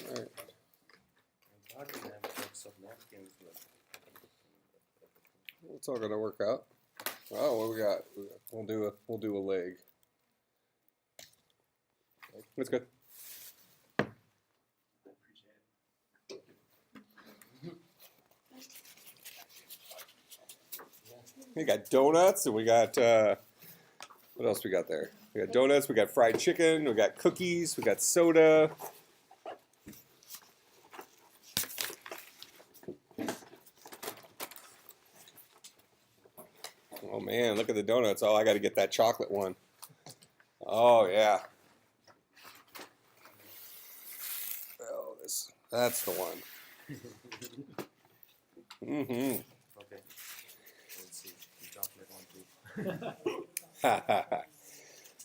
All right. It's all gonna work out. Oh, what we got? We'll do a leg. That's good. We got donuts, and we got what else we got there? We got donuts, we got fried chicken, we got cookies, we got soda. Oh man, look at the donuts. Oh, I got to get that chocolate one. Oh yeah. Oh, that's the one. Mm-hmm. Okay. Let's see. The chocolate one too.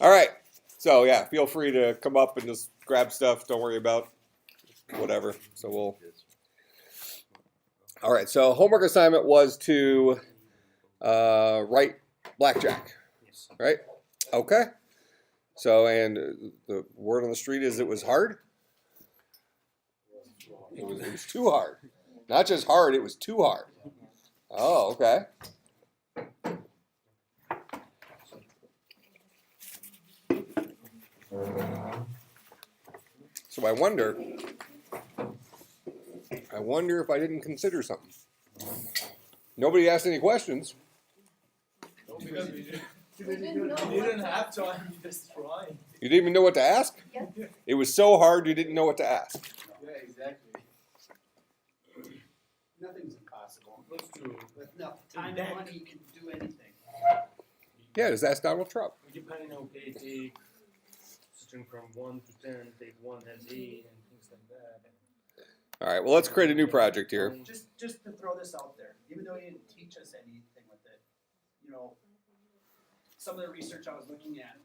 All right. So yeah, feel free to come up and just grab stuff. Don't worry about whatever. So we'll. All right. So homework assignment was to write Blackjack. Yes. Right. Okay. So and the word on the street is it was hard. It was too hard. Not just hard. It was too hard. Oh, okay. So I wonder if I didn't consider something. Nobody asked any questions. No, because we didn't have time, we just tried. You didn't even know what to ask? Yeah. It was so hard you didn't know what to ask. Yeah, exactly. Nothing's impossible. That's true. With enough time and money, you can do anything. Yeah, just ask Donald Trump. Depending on okay, take string from 1 to 10, take 1 has 8 and things like that. All right, well, let's create a new project here. Just to throw this out there, even though you didn't teach us anything with it, you know, some of the research I was looking at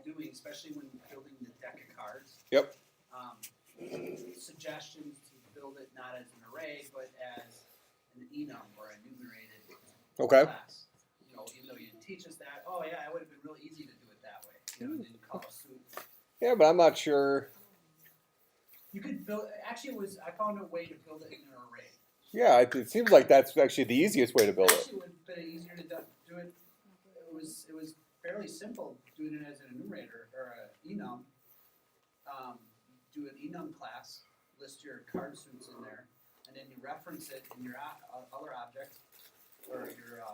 doing, especially when building the deck of cards. Yep. Suggestions to build it not as an array, but as an enum or a enumerated Okay. class. You know, even though you didn't teach us that, oh yeah, it would have been real easy to do it that way. You know, didn't call a suit. Yeah, but I'm not sure. You could build. Actually, I found a way to build it in an array. Yeah, it seems like that's actually the easiest way to build it. Actually, it would have been easier to do it. It was fairly simple doing it as an enumerator or an enum. Do an enum class, list your card suits in there, and then you reference it in your other object or your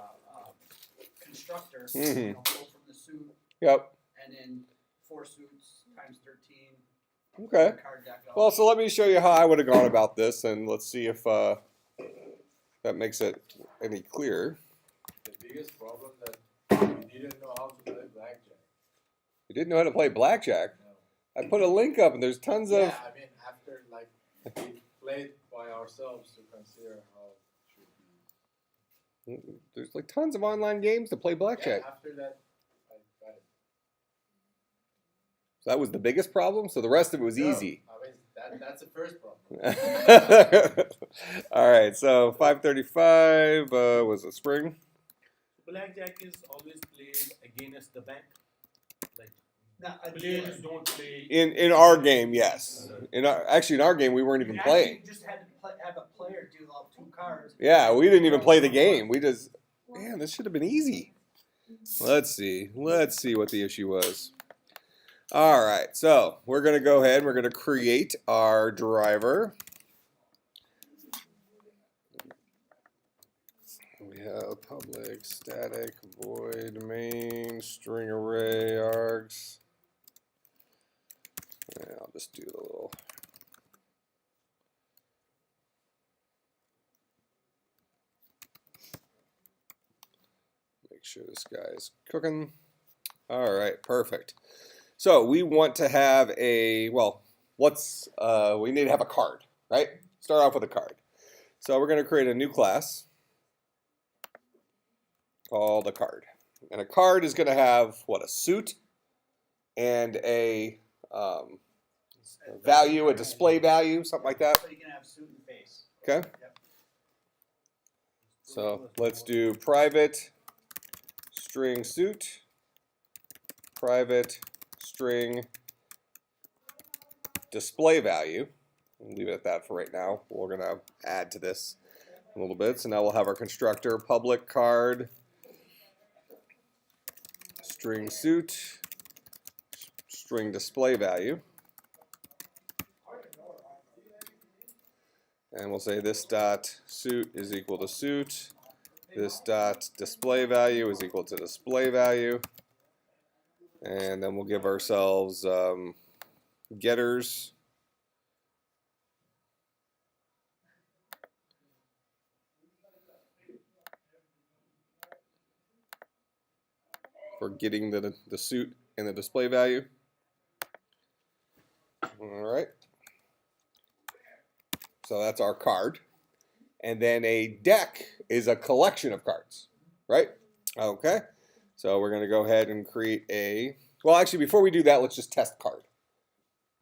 constructor. Mhm. You know, pull from the suit, Yep. and then 4 suits times 13. Okay. Card deck out. Well, so let me show you how I would have gone about this, and let's see if that makes it any clearer. The biggest problem that we didn't know how to play blackjack. You didn't know how to play blackjack. No. I put a link up, and there's tons of. Yeah, I mean, after like we played by ourselves to consider how it should be. There's like tons of online games to play blackjack. Yeah, after that, I got it. So that was the biggest problem. So the rest of it was No, easy. I mean, that's the first problem. All right. So 535 was a spring. Blackjack is always played against the bank. Like Players don't play. In our game, yes. In our game, we weren't even playing. You just had to have a player deal out 2 cards. Yeah, we didn't even play the game. We just, man, this should have been easy. Let's see what the issue was. All right, so we're going to go ahead and we're going to create our driver. We have public, static, void, main, string array, args. Yeah, I'll just do the little. Make sure this guy is cooking. All right, perfect. So we want to have a, well, we need to have a card, right? Start off with a card. So we're going to create a new class called a card. And a card is going to have, what, a suit and a value, a display value, something like that. So you can have suit and face. Okay. Yep. So let's do private string suit, private string display value. We'll leave it at that for right now. We're going to add to this a little bit. So now we'll have our constructor public card, string suit, string display value. And we'll say this dot suit is equal to suit. This dot display value is equal to display value. And then we'll give ourselves getters. For getting the suit and the display value. All right. So that's our card. And then a deck is a collection of cards, right? Okay. So we're going to go ahead and create a, well, actually, before we do that, let's just test card.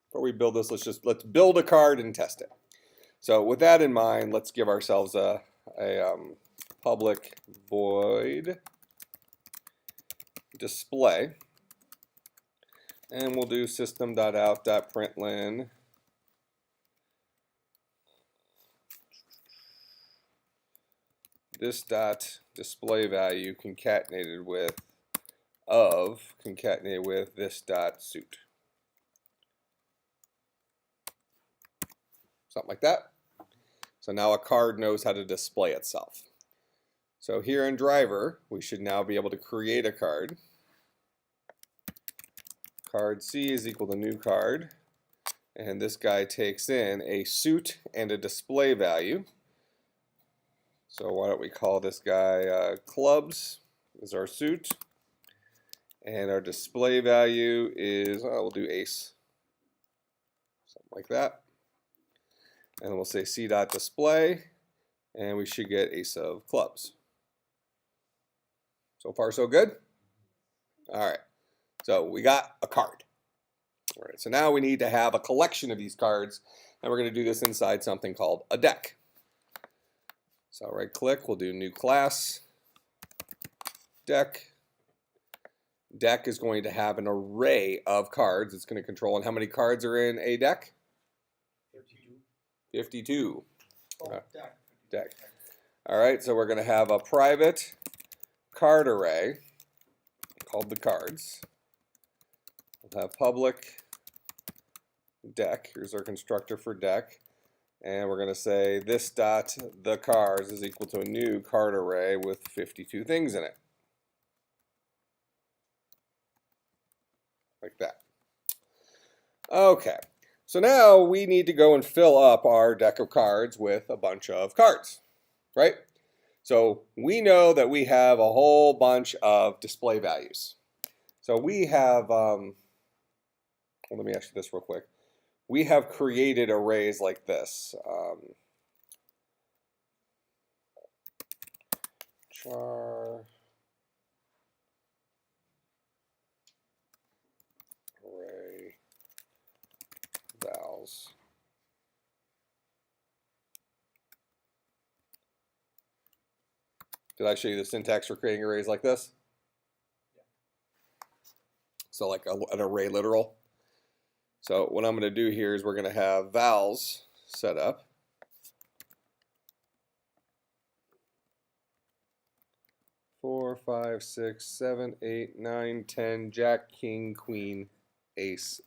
Before we build this, let's build a card and test it. So with that in mind, let's give ourselves a public void display, and we'll do system.out.println this dot display value concatenated with this dot suit, something like that. So now a card knows how to display itself. So here in driver, we should now be able to create a card. Card C is equal to new card. And this guy takes in a suit and a display value. So why don't we call this guy clubs is our suit. And our display value is, we'll do ace. Something like that. And then we'll say C.display. And we should get ace of clubs. So far, so good? All right. So we got a card. All right. So now we need to have a collection of these cards, and we're going to do this inside something called a deck. So right click, we'll do new class, deck. Deck is going to have an array of cards. It's going to control, and how many cards are in a deck? 52. Oh, Deck. All right. So we're going to have a private card array called the cards. We'll have public deck. Here's our constructor for deck. And we're going to say this dot the cards is equal to a new card array with 52 things in it. Like that. Okay. So now we need to go and fill up our deck of cards with a bunch of cards, right? So we know that we have a whole bunch of display values. So we have, well, let me ask you this real quick. We have created arrays like this. Char array vals. Did I show you the syntax for creating arrays like this? So like an array literal. So what I'm going to do here is we're going to have vals set up. Four, five, six, seven, 8, 9, 10, Jack, King, Queen, Ace.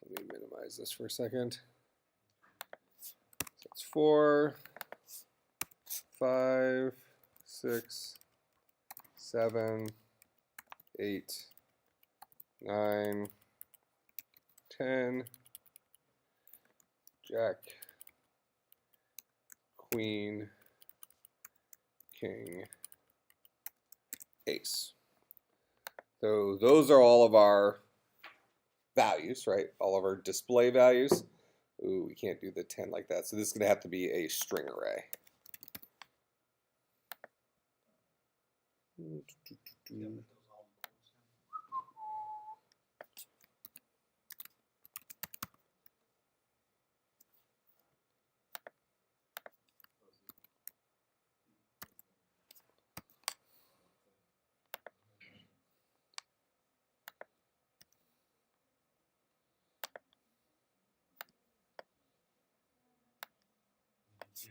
Let me minimize this for a second. So it's 4, 5, 6, 7, 8, 9, 10, Jack, Queen, King, Ace. So those are all of our values, right? All of our display values. Ooh, we can't do the 10 like that. So this is going to have to be a string array.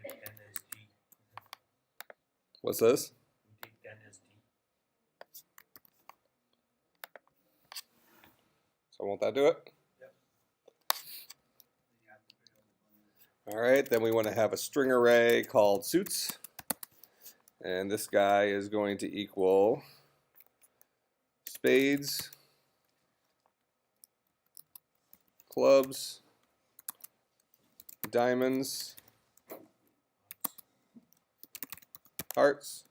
take 10 as D. What's this? We take 10 as D. So won't that do it? All right, then we want to have a string array called suits. And this guy is going to equal spades, clubs, diamonds, hearts.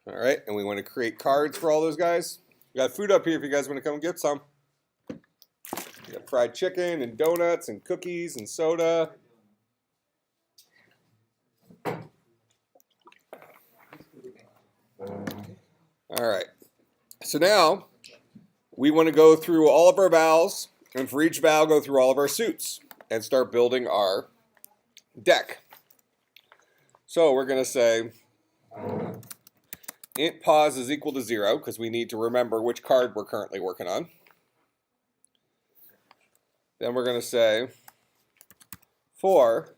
All right, and we want to create cards for all those guys. We got food up here if you guys want to come get some. We got fried chicken and donuts and cookies and soda. All right, so now we want to go through all of our vowels, and for each vowel go through all of our suits and start building our deck. So we're going to say int pause is equal to 0 because we need to remember which card we're currently working on. Then we're going to say for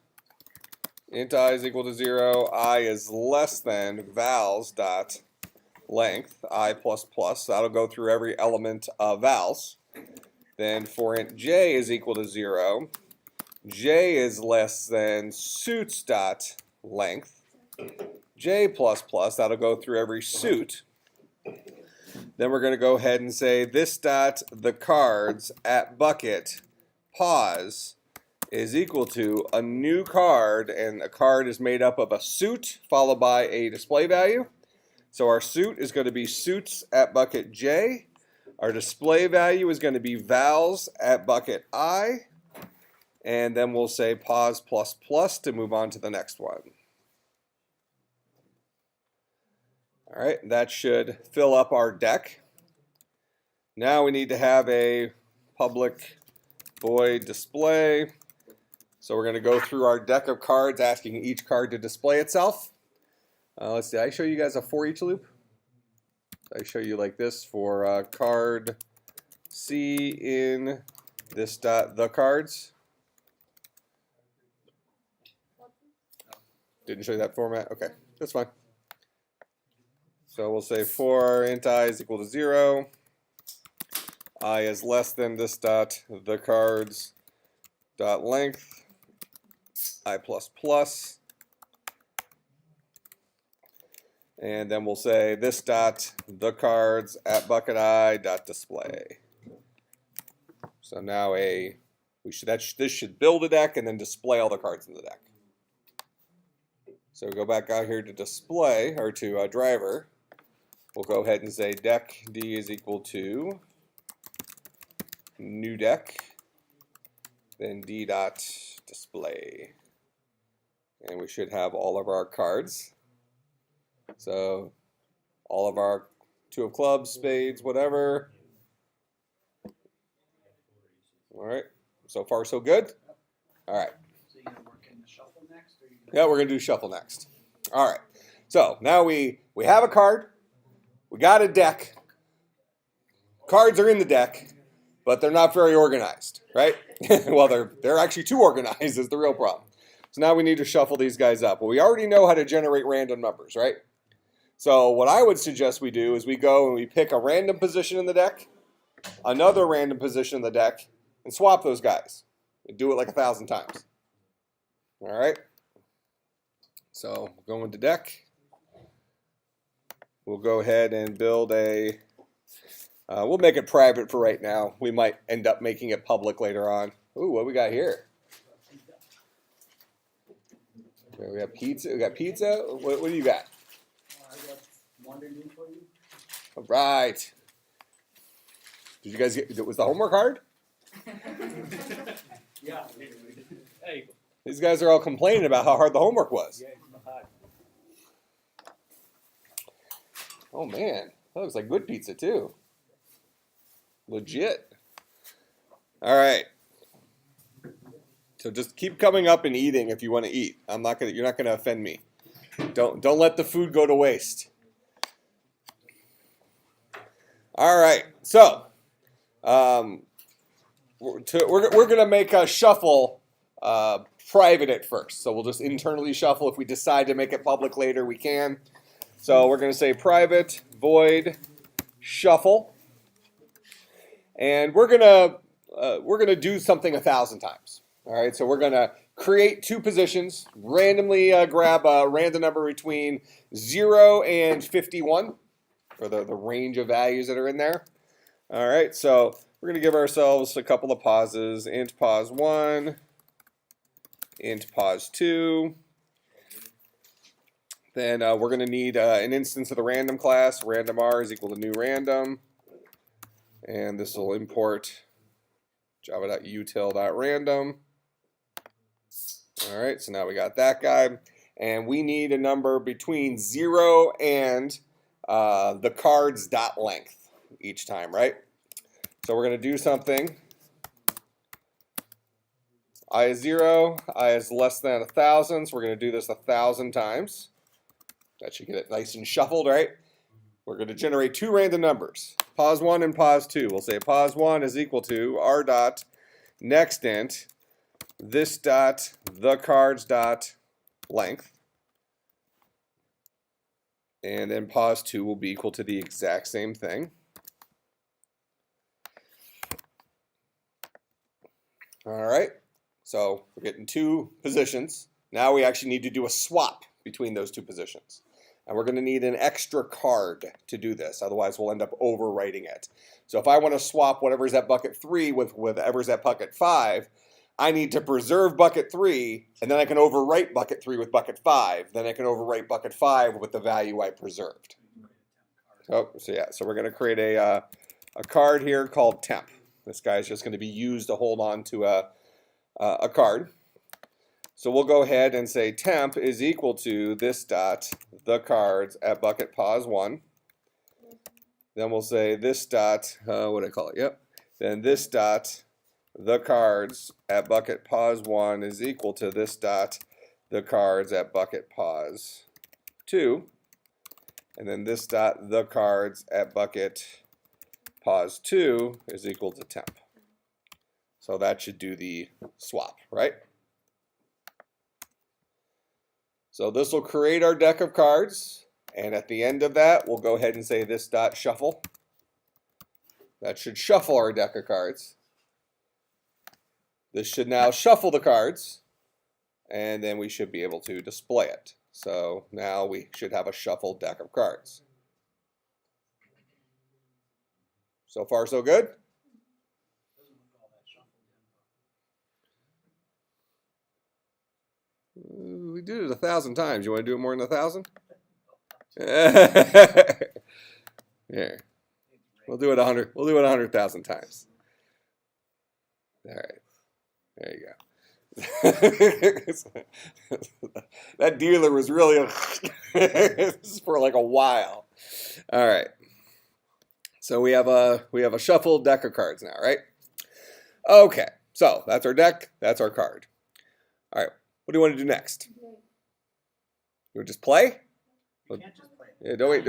int I is equal to 0, I is less than vowels dot length, I plus plus. That'll go through every element of vowels. Then for int j is equal to 0, j is less than suits dot length, j plus plus. That'll go through every suit. Then we're going to go ahead and say this dot the cards at bucket pause is equal to a new card, and a card is made up of a suit followed by a display value. So our suit is going to be suits at bucket J. Our display value is going to be vowels at bucket I. And then we'll say pause plus plus to move on to the next one. All right, that should fill up our deck. Now we need to have a public void display. So we're going to go through our deck of cards, asking each card to display itself. Let's see, I show you guys a for each loop. I show you like this for card C in this dot the cards. Didn't show you that format? Okay, that's fine. So we'll say for int I is equal to 0. I is less than this dot the cards dot length, I plus plus. And then we'll say this dot the cards at bucket I dot display. So now this should build a deck and then display all the cards in the deck. So go back out here to display, or to driver. We'll go ahead and say deck D is equal to new deck, then D dot display. And we should have all of our cards. So all of our 2 of clubs, spades, whatever. All right, so far so good. All right. So you're gonna work in the shuffle next, or you Yeah, we're gonna do shuffle next. All right. So now we have a card. We got a deck. Cards are in the deck, but they're not very organized, right? Well, they're actually too organized is the real problem. So now we need to shuffle these guys up. Well, we already know how to generate random numbers, right? So what I would suggest we do is we go and we pick a random position in the deck, another random position in the deck, and swap those guys. And do it like 1,000 times. All right? So go into deck. We'll go ahead and build a, we'll make it private for right now. We might end up making it public later on. Ooh, what we got here? Okay, we have pizza. We got pizza. What do you got? I got one to do for you. All right. Did you guys get, was the homework hard? Yeah. Hey. These guys are all complaining about how hard the homework was. Oh man, that looks like good pizza too. Legit. All right. So just keep coming up and eating if you want to eat. You're not gonna offend me. Don't let the food go to waste. All right. So we're gonna make a shuffle private it first. So we'll just internally shuffle. If we decide to make it public later, we can. So we're going to say private void shuffle, and we're gonna do something 1,000 times. All right. So we're gonna create two positions, randomly grab a random number between 0 and 51 for the range of values that are in there. All right. So we're gonna give ourselves a couple of pauses. Int pause 1, int pause 2. Then we're going to need an instance of the random class. Random r is equal to new random. And this will import java.util.random. All right, so now we got that guy. And we need a number between 0 and the card's dot length each time, right? So we're going to do something. I is 0, I is less than 1,000, so we're going to do this 1,000 times. That should get it nice and shuffled, right? We're going to generate two random numbers, pause 1 and pause 2. We'll say pause 1 is equal to r dot next int this dot the cards dot length. And then pause 2 will be equal to the exact same thing. All right, so we're getting two positions. Now we actually need to do a swap between those two positions. And we're going to need an extra card to do this. Otherwise, we'll end up overwriting it. So if I want to swap whatever's at bucket 3 with whatever's at bucket 5, I need to preserve bucket 3, and then I can overwrite bucket 3 with bucket 5. Then I can overwrite bucket 5 with the value I preserved. So we're going to create a card here called temp. This guy's just going to be used to hold on to a card. So we'll go ahead and say temp is equal to this dot the cards at bucket pause 1. Then we'll say this dot, what do I call it? Yep. Then this dot the cards at bucket pause 1 is equal to this dot the cards at bucket pause 2. And then this dot the cards at bucket pause 2 is equal to temp. So that should do the swap, right? So this will create our deck of cards, and at the end of that, we'll go ahead and say this dot shuffle. That should shuffle our deck of cards. This should now shuffle the cards, and then we should be able to display it. So now we should have a shuffled deck of cards. So far, so good? We did it 1,000 times. You want to do it more than 1,000? Here, we'll do it 100. We'll do it 100,000 times. All right, there you go. That dealer was really for like a while. All right. So we have a shuffled deck of cards now, right? Okay. So that's our deck. That's our card. All right. What do you want to do next? You would just play? You can't just play. Yeah, don't.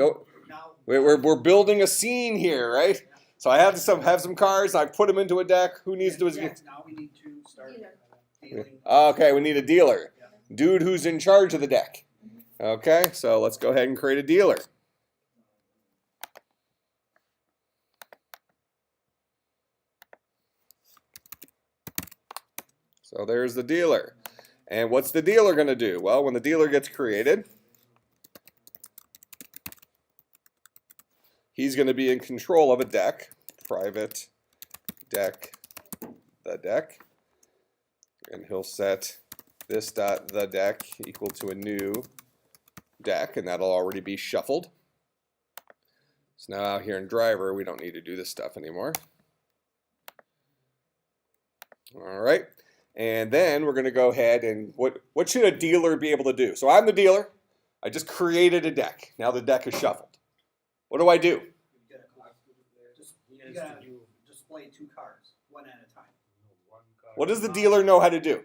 Now, We're building a scene here, right? So I have some cards. I put them into a deck. Who needs to do it? now we need to start dealing. Okay, we need a dealer. Dude who's in charge of the deck. Okay, so let's go ahead and create a dealer. So there's the dealer. And what's the dealer going to do? Well, when the dealer gets created, he's going to be in control of a deck. Private deck, the deck. And he'll set this dot the deck equal to a new deck, and that'll already be shuffled. So now out here in driver, we don't need to do this stuff anymore. All right. And then we're going to go ahead and what should a dealer be able to do? So I'm the dealer. I just created a deck. Now the deck is shuffled. What do I do? You gotta display 2 cards, one at a time. What does the dealer know how to do?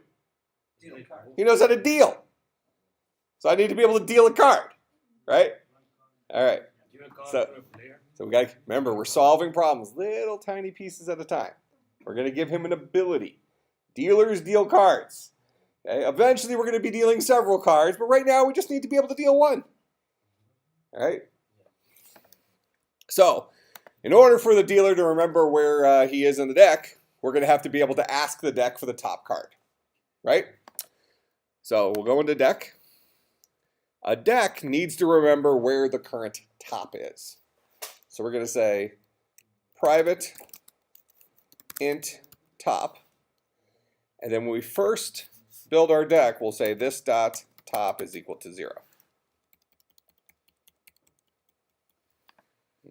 Deal a card. He knows how to deal. So I need to be able to deal a card, right? All right. So we got to remember, we're solving problems little tiny pieces at a time. We're going to give him an ability. Dealers deal cards. Okay? Eventually, we're going to be dealing several cards, but right now we just need to be able to deal one. All right? So, in order for the dealer to remember where he is in the deck, we're going to have to be able to ask the deck for the top card, right? So we'll go into deck. A deck needs to remember where the current top is. So we're going to say private int top. And then when we first build our deck, we'll say this dot top is equal to 0.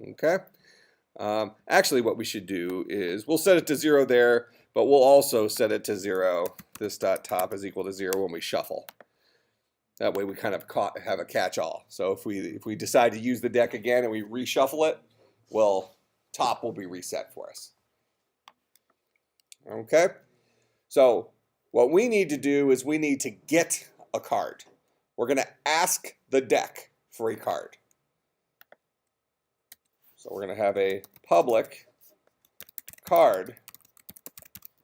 Okay. Actually, what we should do is we'll set it to 0 there, but we'll also set it to 0. This dot top is equal to 0 when we shuffle. That way we kind of have a catch-all. So if we decide to use the deck again and we reshuffle it, well, top will be reset for us. Okay? So what we need to do is we need to get a card. We're going to ask the deck for a card. So we're going to have a public card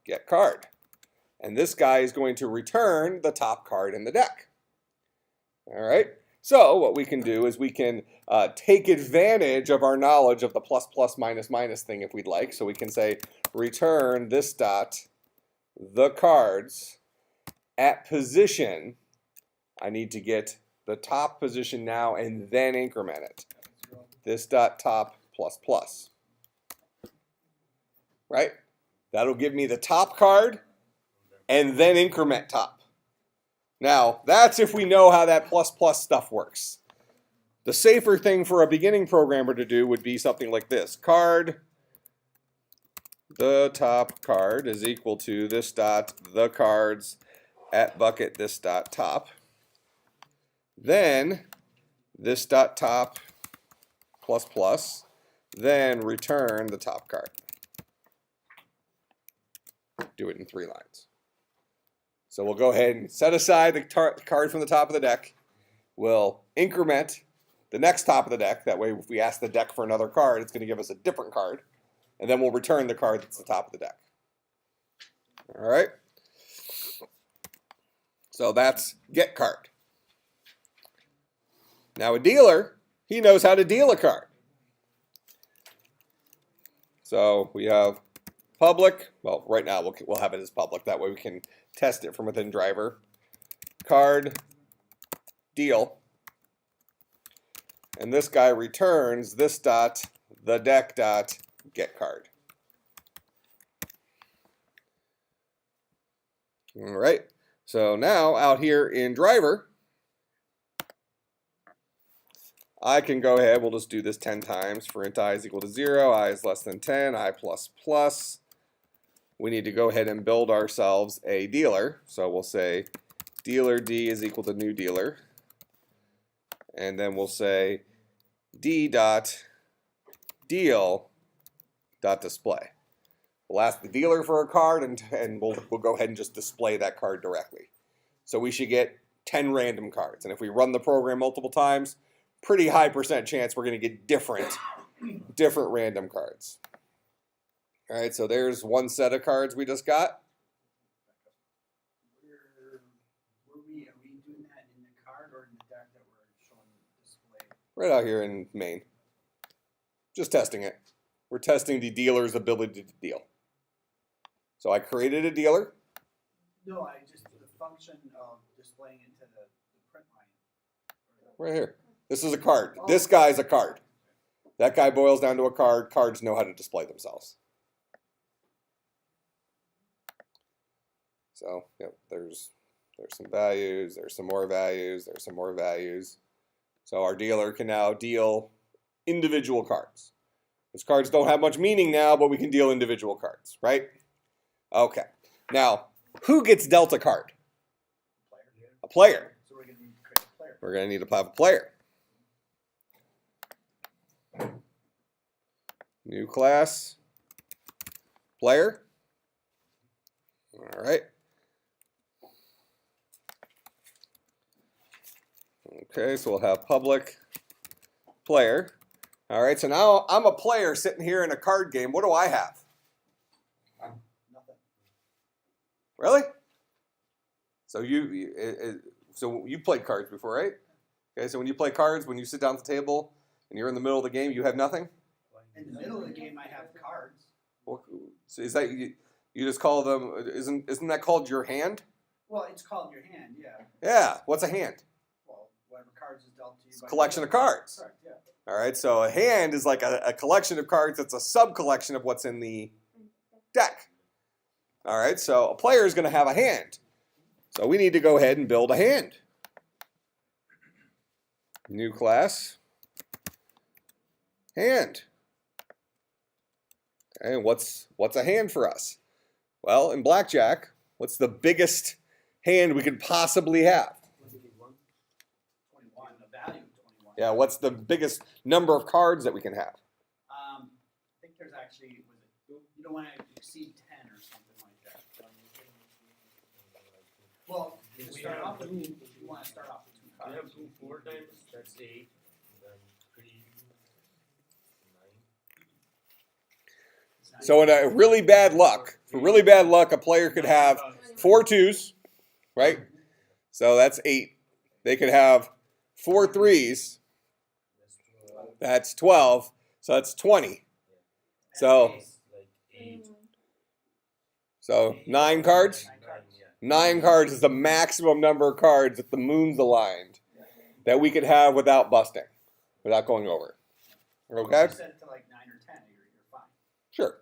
get card. And this guy is going to return the top card in the deck. All right. So what we can do is we can take advantage of our knowledge of the plus plus minus minus thing if we'd like. So we can say return this dot the cards at position. I need to get the top position now and then increment it. This dot top plus plus. Right? That'll give me the top card and then increment top. Now, that's if we know how that plus plus stuff works. The safer thing for a beginning programmer to do would be something like this. Card, the top card is equal to this dot, the cards at bucket, this dot top. Then, this dot top plus plus, then return the top card. Do it in 3 lines. So we'll go ahead and set aside the card from the top of the deck. We'll increment the next top of the deck. That way, if we ask the deck for another card, it's going to give us a different card. And then we'll return the card that's the top of the deck. All right? So that's get card. Now a dealer, he knows how to deal a card. So we have public. Well, right now we'll have it as public. That way we can test it from within driver. Card, deal. And this guy returns this dot, the deck dot, get card. All right. So now out here in driver, I can go ahead, we'll just do this 10 times. For int I is equal to 0, I is less than 10, I plus plus. We need to go ahead and build ourselves a dealer. So we'll say dealer D is equal to new dealer. And then we'll say D dot deal dot display. We'll ask the dealer for a card and we'll go ahead and just display that card directly. So we should get 10 random cards. And if we run the program multiple times, pretty high % chance we're going to get different random cards. All right, so there's one set of cards we just got. Are we doing that in the card or in the deck that we're showing display? Right out here in main. Just testing it. We're testing the dealer's ability to deal. So I created a dealer. No, I just the function of displaying into the print line. Right here. This is a card. This guy's a card. That guy boils down to a card. Cards know how to display themselves. So, yep, there's some values, there's some more values, there's some more values. So our dealer can now deal individual cards. Those cards don't have much meaning now, but we can deal individual cards, right? Okay. Now, who gets dealt a card? A player. So we're going to need to create a player. We're going to need to have a player. New class, player. All right. Okay, so we'll have public player. All right, so now I'm a player sitting here in a card game. What do I have? Nothing. Really? So so you played cards before, right? Okay, so when you play cards, when you sit down at the table and you're in the middle of the game, you have nothing? In the middle of the game, I have cards. Well, so is that you just call them, isn't that called your hand? Well, it's called your hand, yeah. Yeah, what's a hand? Well, whatever cards is dealt to you. It's a collection of cards. Correct, yeah. All right, so a hand is like a collection of cards that's a sub-collection of what's in the deck. All right, so a player is going to have a hand. So we need to go ahead and build a hand. New class. Hand. Okay, what's a hand for us? Well, in blackjack, what's the biggest hand we could possibly have? 21, the value of 21. Yeah, what's the biggest number of cards that we can have? I think there's actually, you don't want to exceed 10 or something like that. Well, to start off with, you want to start off with 2 We cards. have 2 4 times, that's 8. Then 3, 9. So in a really bad luck, a player could have 4 2s, right? So that's 8. They could have 4 3s. That's 12. So that's 20. So, so 9 cards. 9 cards is the maximum number of cards that the moon's aligned that we could have without busting, without going over. Okay? If you set it to like 9 or 10, you're fine. Sure.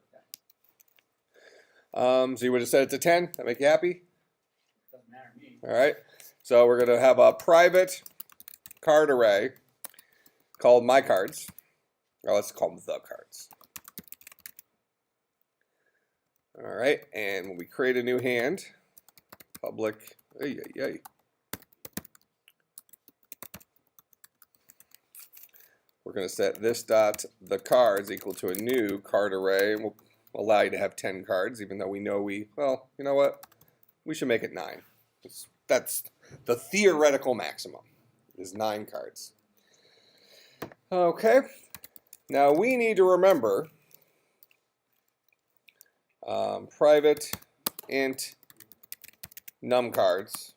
So you would have set it to 10? That make you happy? Doesn't matter to me. All right. So we're going to have a private card array called my cards. Or let's call them the cards. All right. And when we create a new hand, public, we're going to set this dot the cards equal to a new card array. And we'll allow you to have 10 cards, even though we know well, you know what? We should make it 9. That's the theoretical maximum, is 9 cards. Okay. Now we need to remember private int num cards.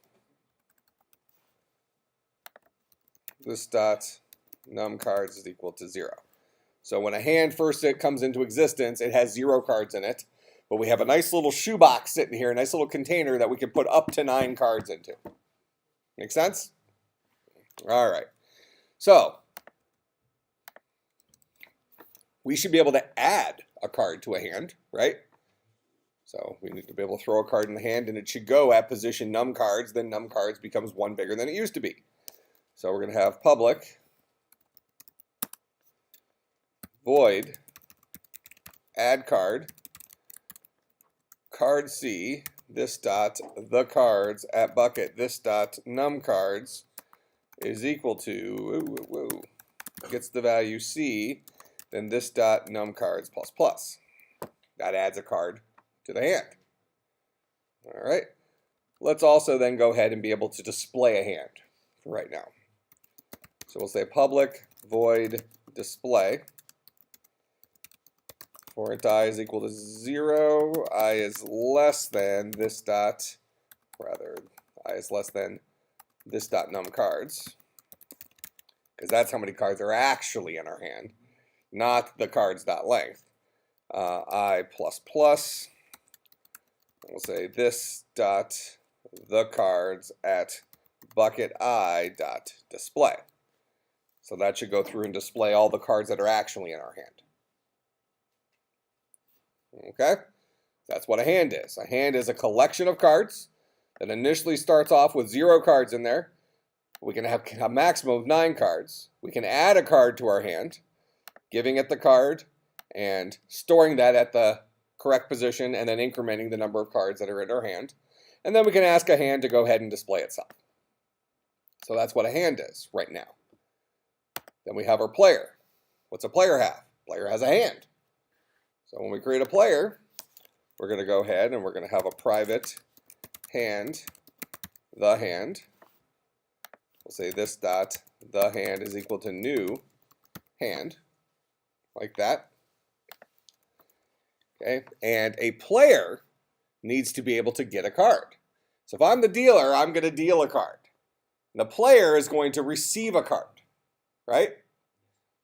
This dot num cards is equal to 0. So when a hand first comes into existence, it has 0 cards in it. But we have a nice little shoebox sitting here, a nice little container that we can put up to 9 cards into. Make sense? All right. So we should be able to add a card to a hand, right? So we need to be able to throw a card in the hand, and it should go at position num cards. Then num cards becomes 1 bigger than it used to be. So we're going to have public void add card card C this dot the cards at bucket this dot num cards is equal to gets the value C, then this dot num cards plus plus. That adds a card to the hand. All right. Let's also then go ahead and be able to display a hand for right now. So we'll say public void display. For int I is equal to 0, I is less than this dot, rather, I is less than this dot num cards, because that's how many cards are actually in our hand, not the cards dot length. I plus plus, and we'll say this dot the cards at bucket I dot display. So that should go through and display all the cards that are actually in our hand. Okay, that's what a hand is. A hand is a collection of cards that initially starts off with 0 cards in there. We can have a maximum of 9 cards. We can add a card to our hand, giving it the card and storing that at the correct position and then incrementing the number of cards that are in our hand. And then we can ask a hand to go ahead and display itself. So that's what a hand is right now. Then we have our player. What's a player have? Player has a hand. So when we create a player, we're going to go ahead and we're going to have a private hand, the hand. We'll say this dot, the hand is equal to new hand, like that. Okay, and a player needs to be able to get a card. So if I'm the dealer, I'm going to deal a card. The player is going to receive a card, right?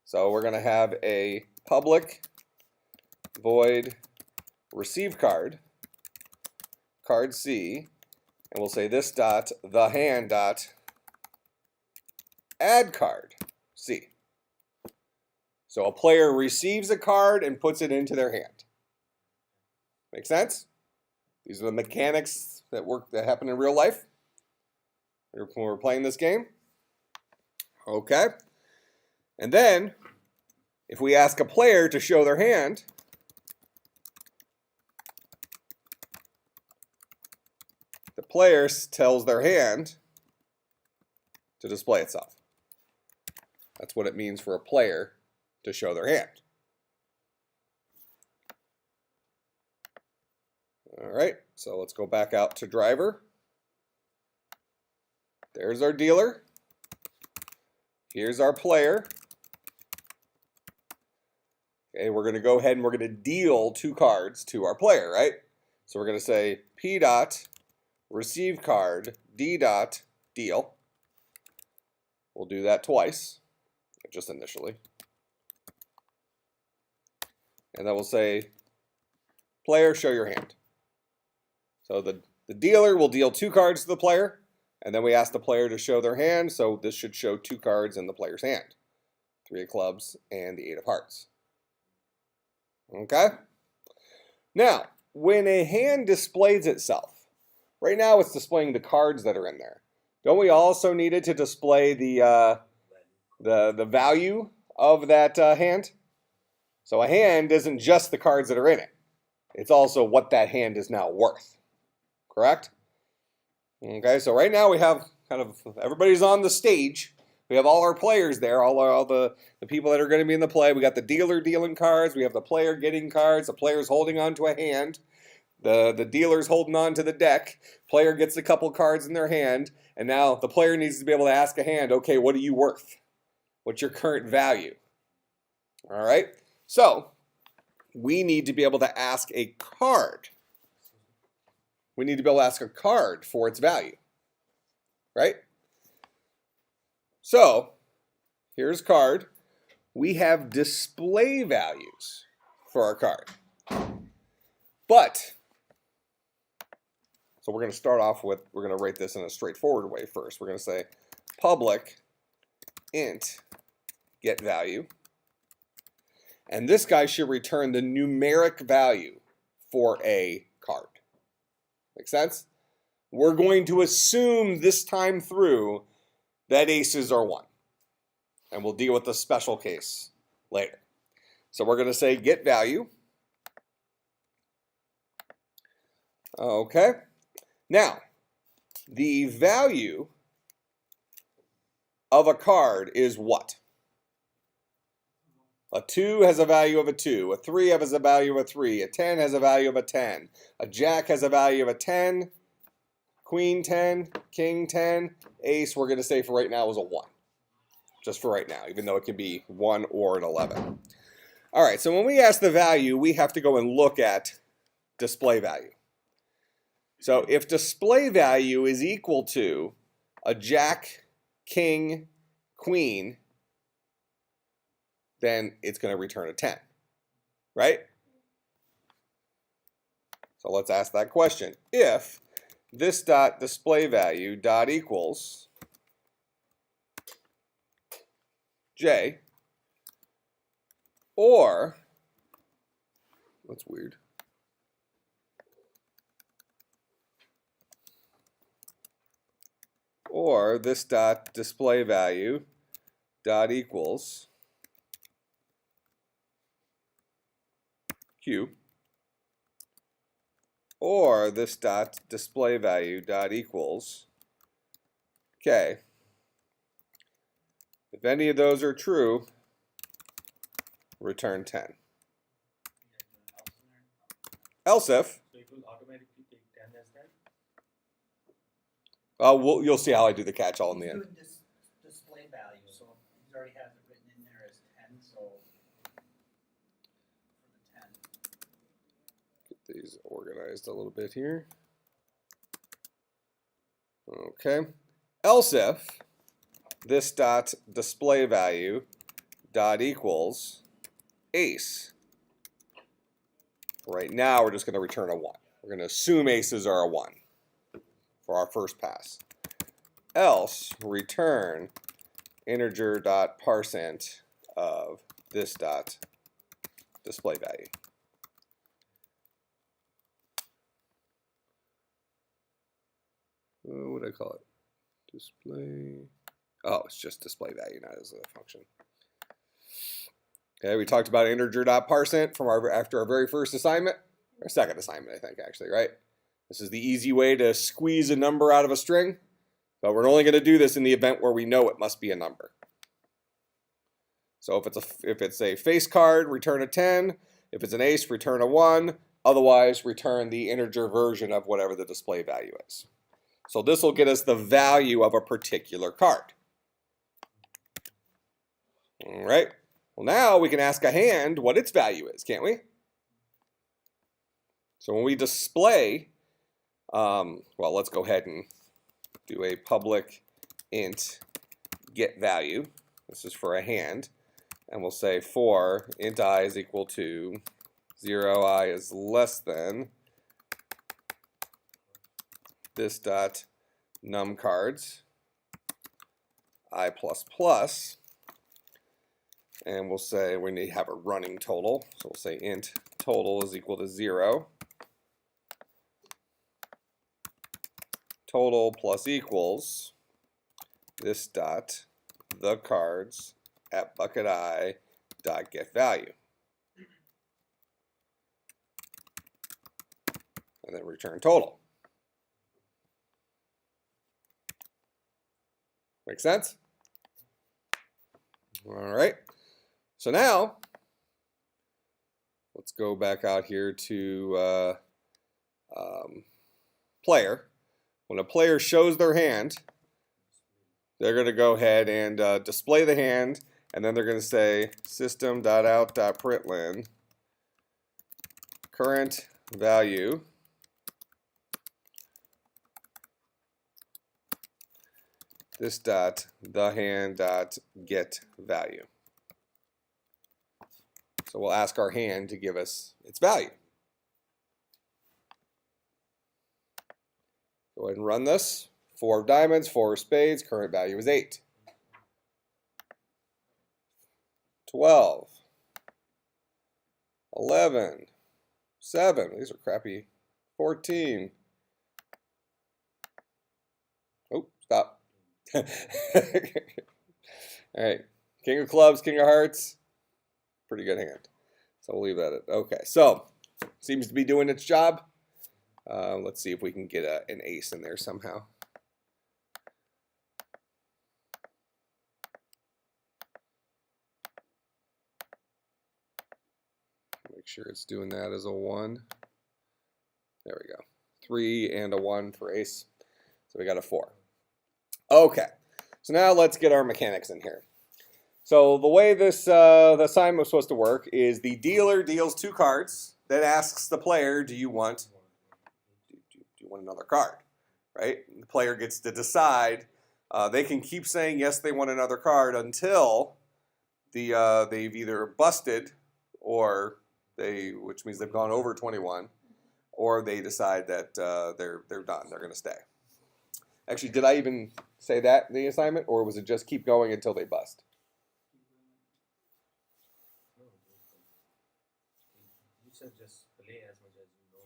So we're going to have a public void receive card, card C, and we'll say this dot the hand dot add card C. So a player receives a card and puts it into their hand. Make sense? These are the mechanics that happen in real life when we're playing this game. Okay. And then, if we ask a player to show their hand, the player tells their hand to display itself. That's what it means for a player to show their hand. All right, so let's go back out to driver. There's our dealer. Here's our player. Okay, we're going to go ahead and we're going to deal 2 cards to our player, right? So we're going to say P dot receive card D dot deal. We'll do that twice, just initially. And then we'll say player, show your hand. So the dealer will deal 2 cards to the player, and then we ask the player to show their hand, so this should show 2 cards in the player's hand. 3 of clubs and the 8 of hearts. Okay? Now, when a hand displays itself, right now it's displaying the cards that are in there. Don't we also need it to display the value of that hand? So a hand isn't just the cards that are in it. It's also what that hand is now worth. Correct? Okay, so right now we have kind of, everybody's on the stage. We have all our players there, all the people that are going to be in the play. We got the dealer dealing cards. We have the player getting cards. The player's holding on to a hand. The dealer's holding on to the deck. Player gets a couple cards in their hand. And now the player needs to be able to ask a hand, okay, what are you worth? What's your current value? All right, so we need to be able to ask a card. We need to be able to ask a card for its value, right? So here's card. We have display values for our card. But, so we're going to start off with, we're going to write this in a straightforward way first. We're going to say public int get value. And this guy should return the numeric value for a card. Make sense? We're going to assume this time through that aces are 1. And we'll deal with the special case later. So we're going to say get value. Okay. Now, the value of a card is what? A 2 has a value of a 2. A 3 has a value of a 3. A 10 has a value of a 10. A jack has a value of a 10. Queen 10. King 10. Ace, we're going to say for right now, is a 1. Just for right now, even though it can be 1 or an 11. All right, so when we ask the value, we have to go and look at display value. So if display value is equal to a jack, king, queen, then it's going to return a 10, right? So let's ask that question. If this dot display value dot equals J, or, that's weird. Or this dot display value dot equals Q, or this dot display value dot equals K. If any of those are true, return 10. Else if, So it will automatically take 10 as 10? you'll see how I do the catch-all in the end. He's doing display value, so he already has it written in there as 10, so for the 10. Get these organized a little bit here. Okay. Else if this dot display value dot equals ace. Right now, we're just going to return a 1. We're going to assume aces are a 1 for our first pass. Else, return integer dot parseInt of this dot display value. What would I call it? Display. Oh, it's just display value, not as a function. Okay, we talked about integer.parseInt from after our very first assignment, or second assignment, I think, actually, right? This is the easy way to squeeze a number out of a string, but we're only going to do this in the event where we know it must be a number. So if it's a face card, return a 10. If it's an ace, return a 1. Otherwise, return the integer version of whatever the display value is. So this will get us the value of a particular card. All right. Well, now we can ask a hand what its value is, can't we? So when we display, well, let's go ahead and do a public int get value. This is for a hand. And we'll say for int I is equal to 0, I is less than this dot num cards I plus, and we'll say we need to have a running total, so we'll say int total is equal to 0. Total plus equals this dot the cards at bucket I dot get value, and then return total. Make sense? All right. So now, let's go back out here to player. When a player shows their hand, they're going to go ahead and display the hand, and then they're going to say system.out.println current value this dot the hand dot get value. So we'll ask our hand to give us its value. Go ahead and run this. 4 of diamonds, 4 of spades, current value is 8. 12, 11, 7, these are crappy, 14. Oh, stop. All right, king of clubs, king of hearts, pretty good hand. So we'll leave that at, okay, so seems to be doing its job. Let's see if we can get an ace in there somehow. Make sure it's doing that as a 1. There we go. 3 and a 1 for ace. So we got a 4. Okay, so now let's get our mechanics in here. So the way this the assignment was supposed to work is the dealer deals 2 cards, then asks the player, do you want another card, right? The player gets to decide. They can keep saying yes, they want another card until they've either busted, or which means they've gone over 21, or they decide that they're done. They're going to stay. Actually, did I even say that in the assignment, or was it just keep going until they bust? You said just play as much as you know.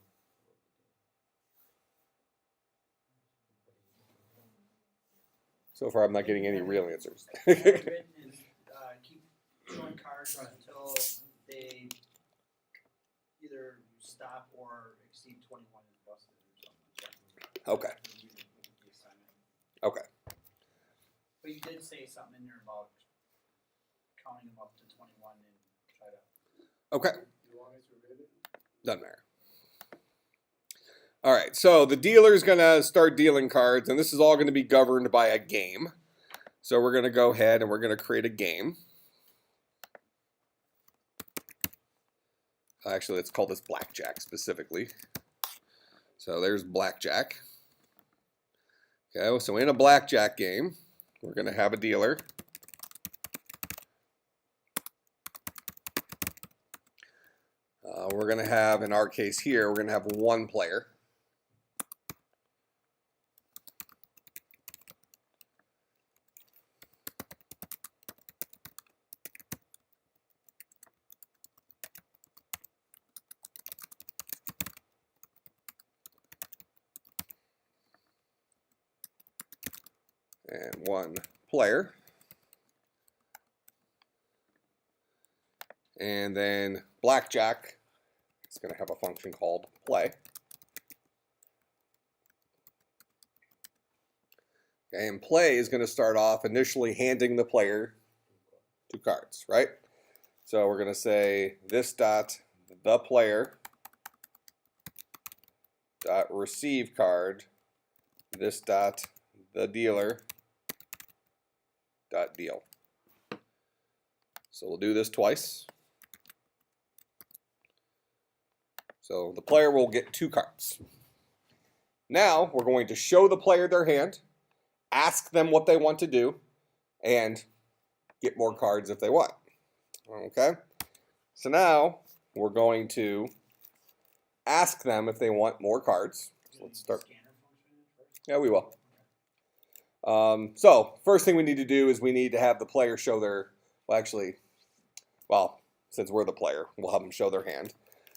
So far, I'm not getting any real answers. What's written is keep showing cards until they either stop or exceed 21 is busted or something like that. Okay. Okay. But you did say something in there about counting them up to 21 and try to. Okay. Do you want me to read it? Doesn't matter. All right, so the dealer's going to start dealing cards, and this is all going to be governed by a game. So we're going to go ahead and we're going to create a game. Actually, let's call this Blackjack specifically. So there's Blackjack. Okay, so in a Blackjack game, we're going to have a dealer. We're going to have, in our case here, we're going to have one player. And one player. And then Blackjack is going to have a function called play. Okay, and play is going to start off initially handing the player 2 cards, right? So we're going to say this dot the player dot receive card, this dot the dealer dot deal. So we'll do this twice. So the player will get 2 cards. Now we're going to show the player their hand, ask them what they want to do, and get more cards if they want. Okay? So now we're going to ask them if they want more cards. So let's start. Yeah, we will. So first thing we need to do is we need to have the player show their, since we're the player, we'll have them show their hand.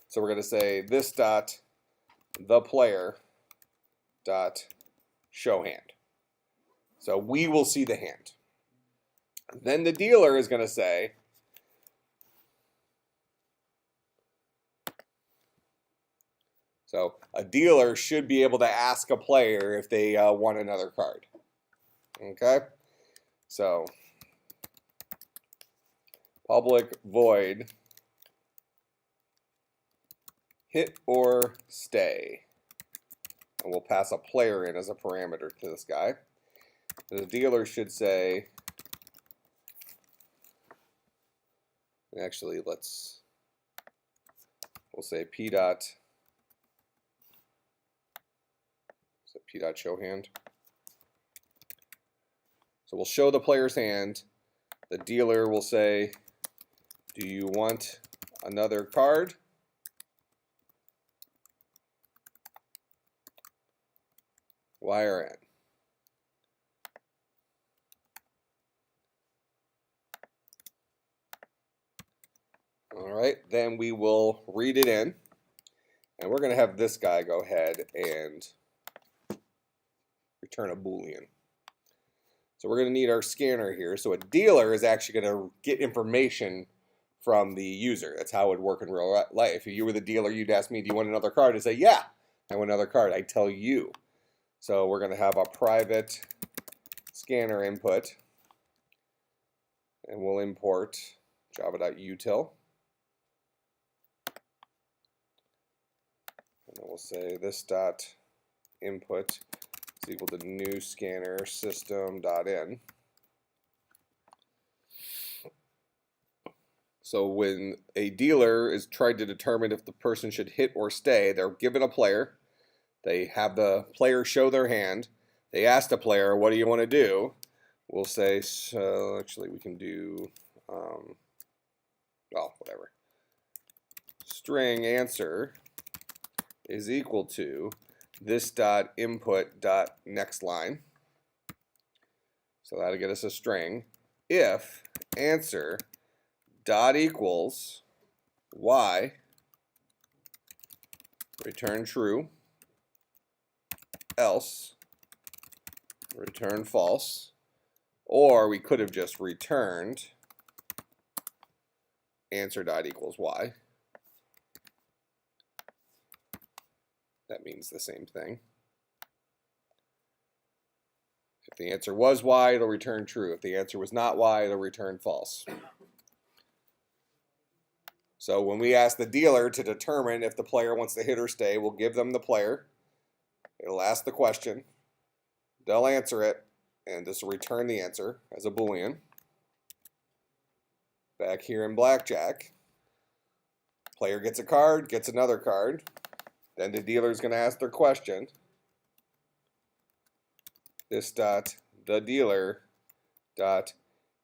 So we're going to say this dot the player dot show hand. So we will see the hand. Then the dealer is going to say, so a dealer should be able to ask a player if they want another card. Okay? So public void hit or stay. And we'll pass a player in as a parameter to this guy. The dealer should say, actually we'll say p dot show hand. So we'll show the player's hand. The dealer will say, do you want another card? Y or N? All right, then we will read it in, and we're going to have this guy go ahead and return a Boolean. So we're going to need our scanner here. So a dealer is actually going to get information from the user. That's how it would work in real life. If you were the dealer, you'd ask me, do you want another card? I'd say, yeah, I want another card. I tell you. So we're going to have a private scanner input, and we'll import java.util. And then we'll say this dot input is equal to new scanner system.in. So when a dealer is trying to determine if the person should hit or stay, they're given a player. They have the player show their hand. They ask the player, what do you want to do? We'll say, so actually we can do, whatever. String answer is equal to this dot input dot next line. So that'll get us a string. If answer dot equals y, return true, else return false, or we could have just returned answer dot equals y. That means the same thing. If the answer was y, it'll return true. If the answer was not y, it'll return false. So when we ask the dealer to determine if the player wants to hit or stay, we'll give them the player. It'll ask the question. They'll answer it, and this will return the answer as a Boolean. Back here in Blackjack, Player gets a card, gets another card. Then the dealer is going to ask their question. This dot the dealer dot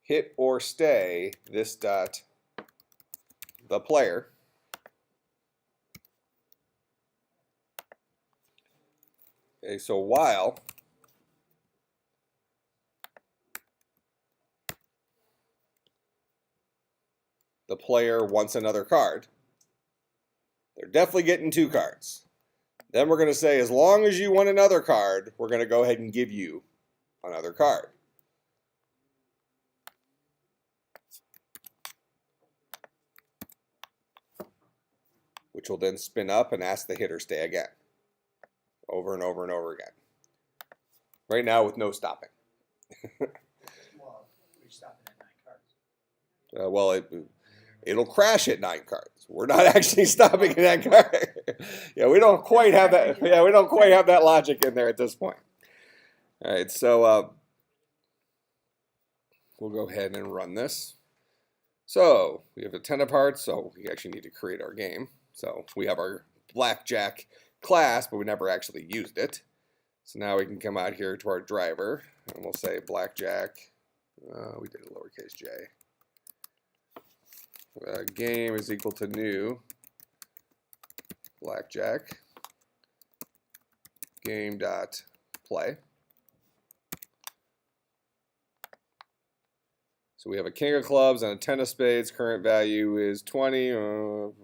hit or stay this dot the player. Okay, so while the player wants another card, they're definitely getting 2 cards. Then we're going to say, as long as you want another card, we're going to go ahead and give you another card. Which will then spin up and ask the hit or stay again. Over and over and over again. Right now with no stopping. Well, we're stopping at 9 cards. Well, it'll crash at 9 cards. We're not actually stopping at 9 cards. Yeah, we don't quite have that. Yeah, we don't quite have that logic in there at this point. All right, so we'll go ahead and run this. So we have a 10 of hearts, so we actually need to create our game. So we have our Blackjack class, but we never actually used it. So now we can come out here to our driver, and we'll say Blackjack. We did a lowercase j. Game is equal to new Blackjack game dot play. So we have a king of clubs and a 10 of spades. Current value is 20. Well,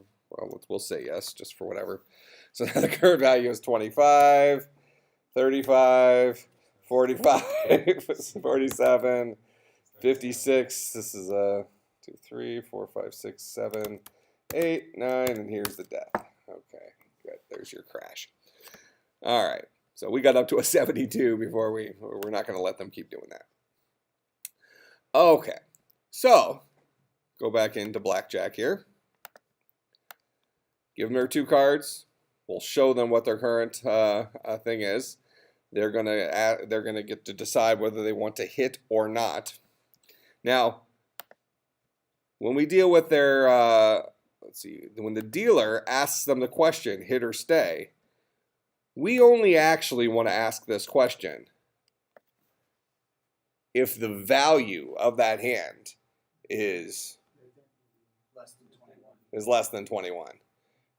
we'll say yes, just for whatever. So now the current value is 25, 35, 45, 47, 56. This is a 2, 3, 4, 5, 6, 7, 8, 9, and here's the death. Okay, good. There's your crash. All right, so we got up to a 72 before we're not going to let them keep doing that. Okay, so go back into Blackjack here. Give them their 2 cards. We'll show them what their current thing is. They're gonna get to decide whether they want to hit or not. Now, when we deal with their, let's see, when the dealer asks them the question, hit or stay, we only actually want to ask this question if the value of that hand is less than 21.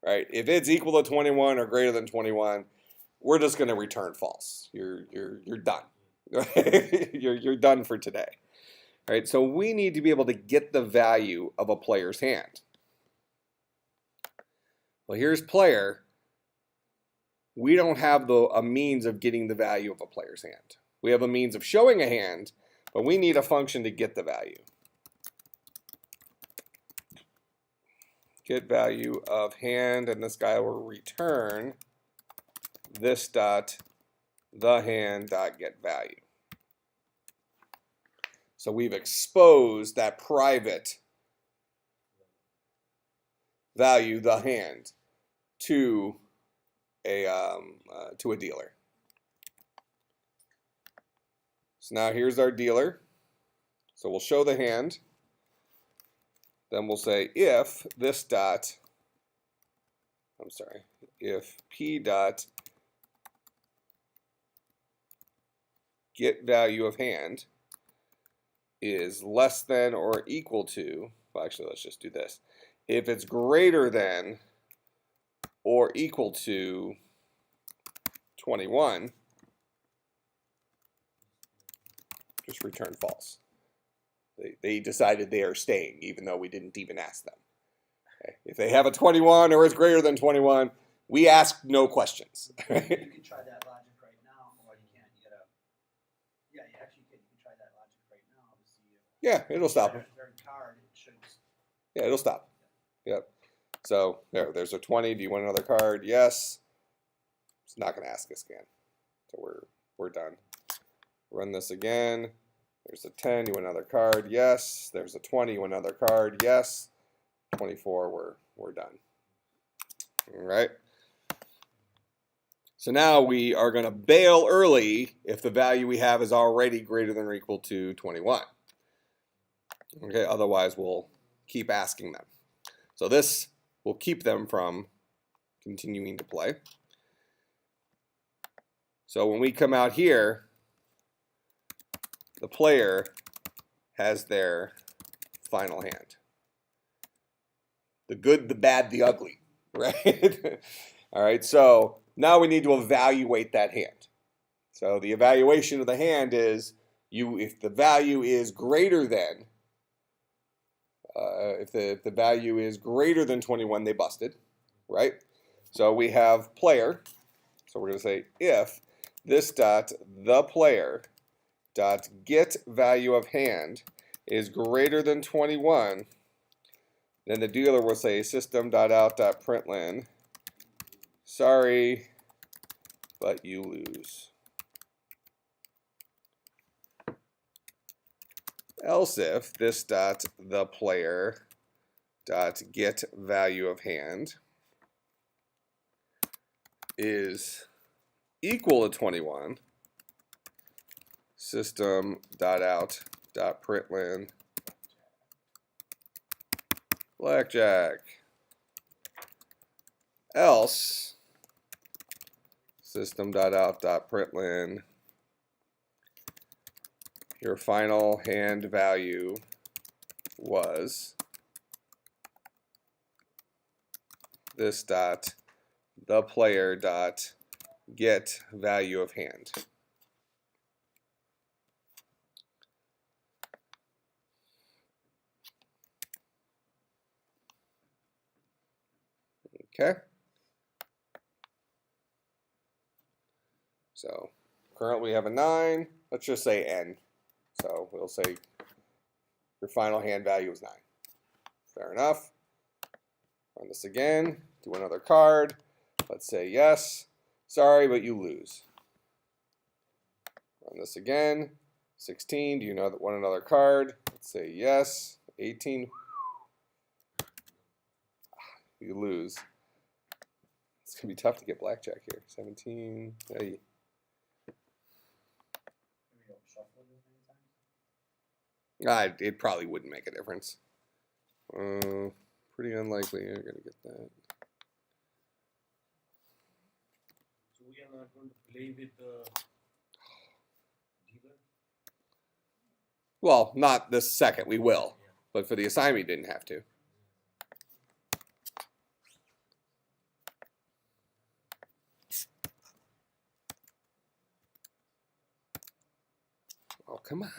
Right? If it's equal to 21 or greater than 21, we're just going to return false. You're done. You're done for today. All right? So we need to be able to get the value of a player's hand. Well, here's player. We don't have a means of getting the value of a player's hand. We have a means of showing a hand, but we need a function to get the value. Get value of hand, and this guy will return this dot the hand dot get value. So we've exposed that private value, the hand, to a dealer. So now here's our dealer. So we'll show the hand. Then we'll say if this dot, if P dot get value of hand is less than or equal to, well, actually, let's just do this. If it's greater than or equal to 21, just return false. They decided they are staying, even though we didn't even ask them. Okay. If they have a 21 or it's greater than 21, we ask no questions. You can try that logic right now, or you can't. You gotta. Yeah, you actually can. You can try that logic right now to see if. Yeah, it'll stop. Their card, it should. Yeah, it'll stop. Yep. So there's a 20. Do you want another card? Yes. It's not going to ask us again. So we're done. Run this again. There's a 10, you want another card, yes. There's a 20, you want another card, yes. 24, we're done. All right. So now we are going to bail early if the value we have is already greater than or equal to 21. Okay, otherwise we'll keep asking them. So this will keep them from continuing to play. So when we come out here, the player has their final hand. The good, the bad, the ugly, right? All right, so now we need to evaluate that hand. So the evaluation of the hand is if the value is greater than, if the value is greater than 21, they busted, right? So we have player. So we're going to say if this dot the player dot get value of hand is greater than 21, then the dealer will say system.out.println, sorry, but you lose. Else if this dot the player dot get value of hand is equal to 21, system.out.println blackjack. Else system.out.println your final hand value was this dot the player dot get value of hand. Okay. So currently we have a 9. Let's just say N. So we'll say your final hand value is 9. Fair enough. Run this again. Do another card. Let's say yes. Sorry, but you lose. Run this again. 16. Do you want another card? Let's say yes. 18. You lose. It's going to be tough to get blackjack here. 17. Hey. It probably wouldn't make a difference. Pretty unlikely you're going to get that. So we are not going to play with the dealer? Well, not this second. We will. But for the assignment, you didn't have to. Oh, come on.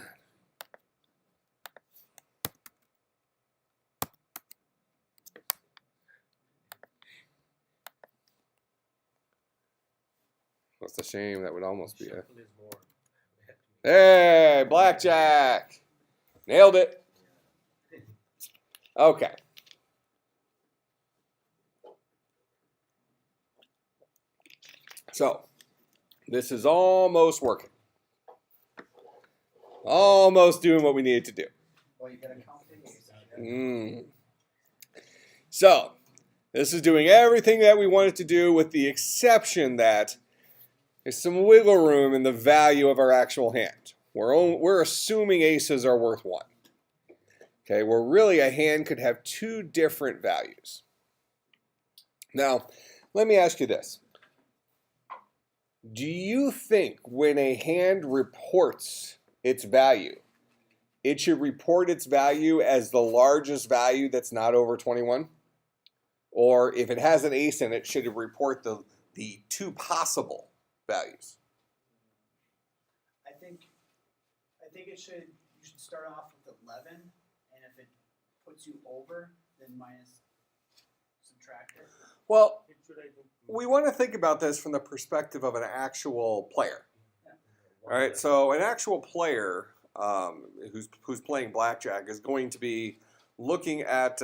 That's a shame. That would almost be a... Shuffle is more. Hey, blackjack. Nailed it. Okay. So, this is almost working. Almost doing what we needed to do. Well, you gotta count the ace. So, this is doing everything that we wanted to do with the exception that there's some wiggle room in the value of our actual hand. We're assuming aces are worth 1. Okay, where really a hand could have 2 different values. Now, let me ask you this. Do you think when a hand reports its value, it should report its value as the largest value that's not over 21? Or if it has an ace in it, should it report the 2 possible values? I think you should start off with 11, and if it puts you over, then minus subtract it. Well, It should, I think, we want to think about this from the perspective of an actual player. All right, so an actual player who's playing blackjack is going to be looking at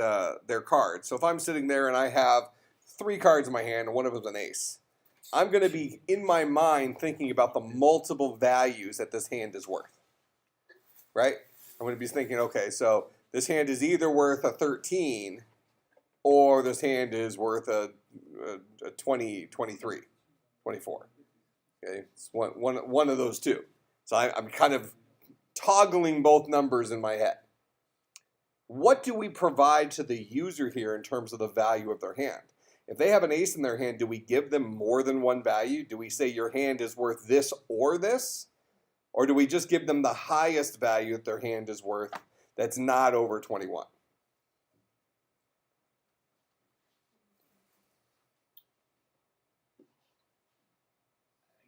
their cards. So if I'm sitting there and I have 3 cards in my hand and one of them is an ace, I'm going to be, in my mind, thinking about the multiple values that this hand is worth. Right? I'm going to be thinking, okay, so this hand is either worth a 13 or this hand is worth a 20, 23, 24. Okay, it's one of those two. So I'm kind of toggling both numbers in my head. what do we provide to the user here in terms of the value of their hand? If they have an ace in their hand, do we give them more than one value? Do we say your hand is worth this or this? Or do we just give them the highest value that their hand is worth that's not over 21?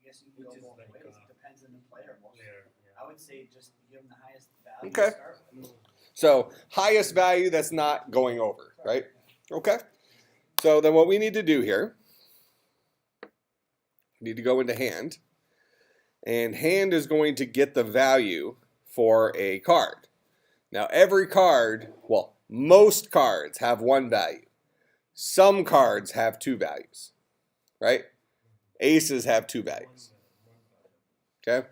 I guess you can go Which is both like, ways. It depends on the player. Player, yeah. I would say just give them the highest value Okay. to start with. So highest value that's not going over, right? Okay. So then what we need to do here, we need to go into hand. And hand is going to get the value for a card. Now every card, well, most cards have one value. Some cards have two values, right? Aces have two values. Okay?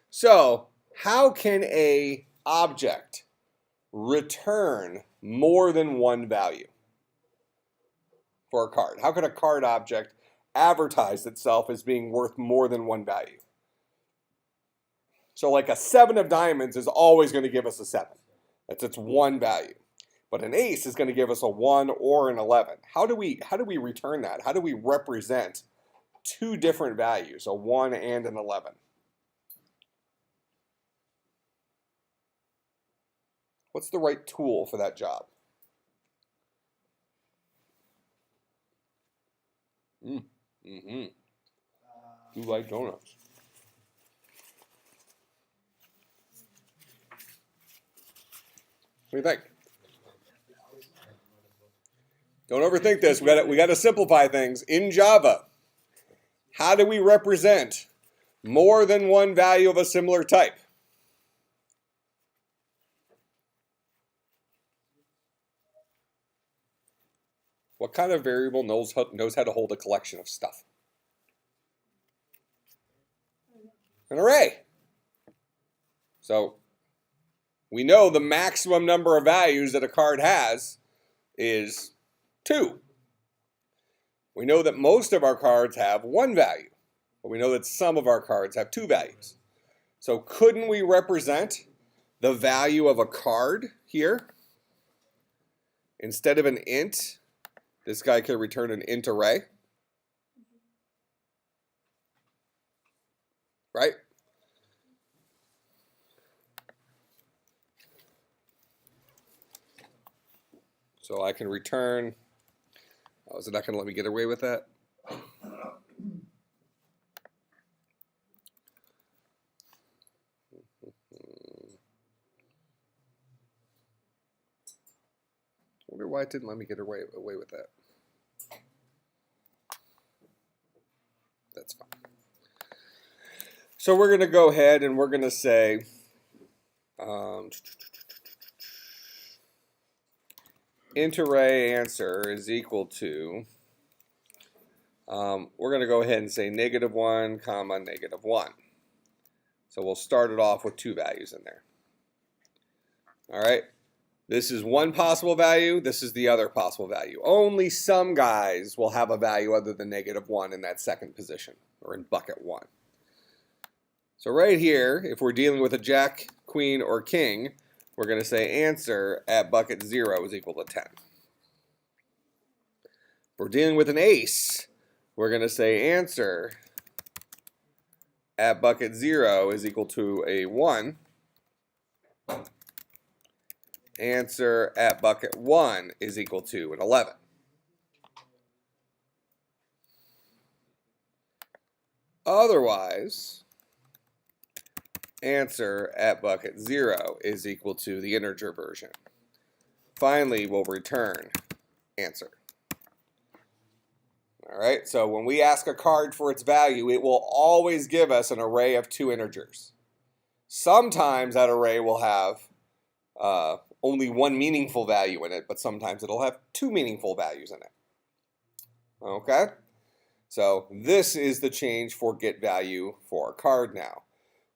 So how can a object return more than one value for a card? How can a card object advertise itself as being worth more than one value? So like a 7 of diamonds is always going to give us a 7. That's its one value. But an ace is going to give us a 1 or an 11. How do we return that? How do we represent two different values, a 1 and an 11? What's the right tool for that job? You like donuts. What do you think? Don't overthink this. We got to simplify things. In Java, how do we represent more than one value of a similar type? What kind of variable knows how to hold a collection of stuff? An array. So we know the maximum number of values that a card has is 2. We know that most of our cards have one value, but we know that some of our cards have two values. So couldn't we represent the value of a card here? Instead of an int, this guy could return an int array. Right? So I can return, oh, is it not going to let me get away with that? I wonder why it didn't let me get away with that. That's fine. So we're going to go ahead and we're going to say, int array answer is equal to, we're going to go ahead and say -1, comma, -1. So we'll start it off with two values in there. All right. This is one possible value. This is the other possible value. Only some guys will have a value other than -1 in that second position or in bucket 1. So right here, if we're dealing with a jack, queen, or king, we're going to say answer at bucket 0 is equal to 10. If we're dealing with an ace, we're going to say answer at bucket 0 is equal to a 1. Answer at bucket 1 is equal to an 11. Otherwise, answer at bucket 0 is equal to the integer version. Finally, we'll return answer. All right, so when we ask a card for its value, it will always give us an array of two integers. Sometimes that array will have only one meaningful value in it, but sometimes it'll have two meaningful values in it. Okay? So this is the change for get value for a card now,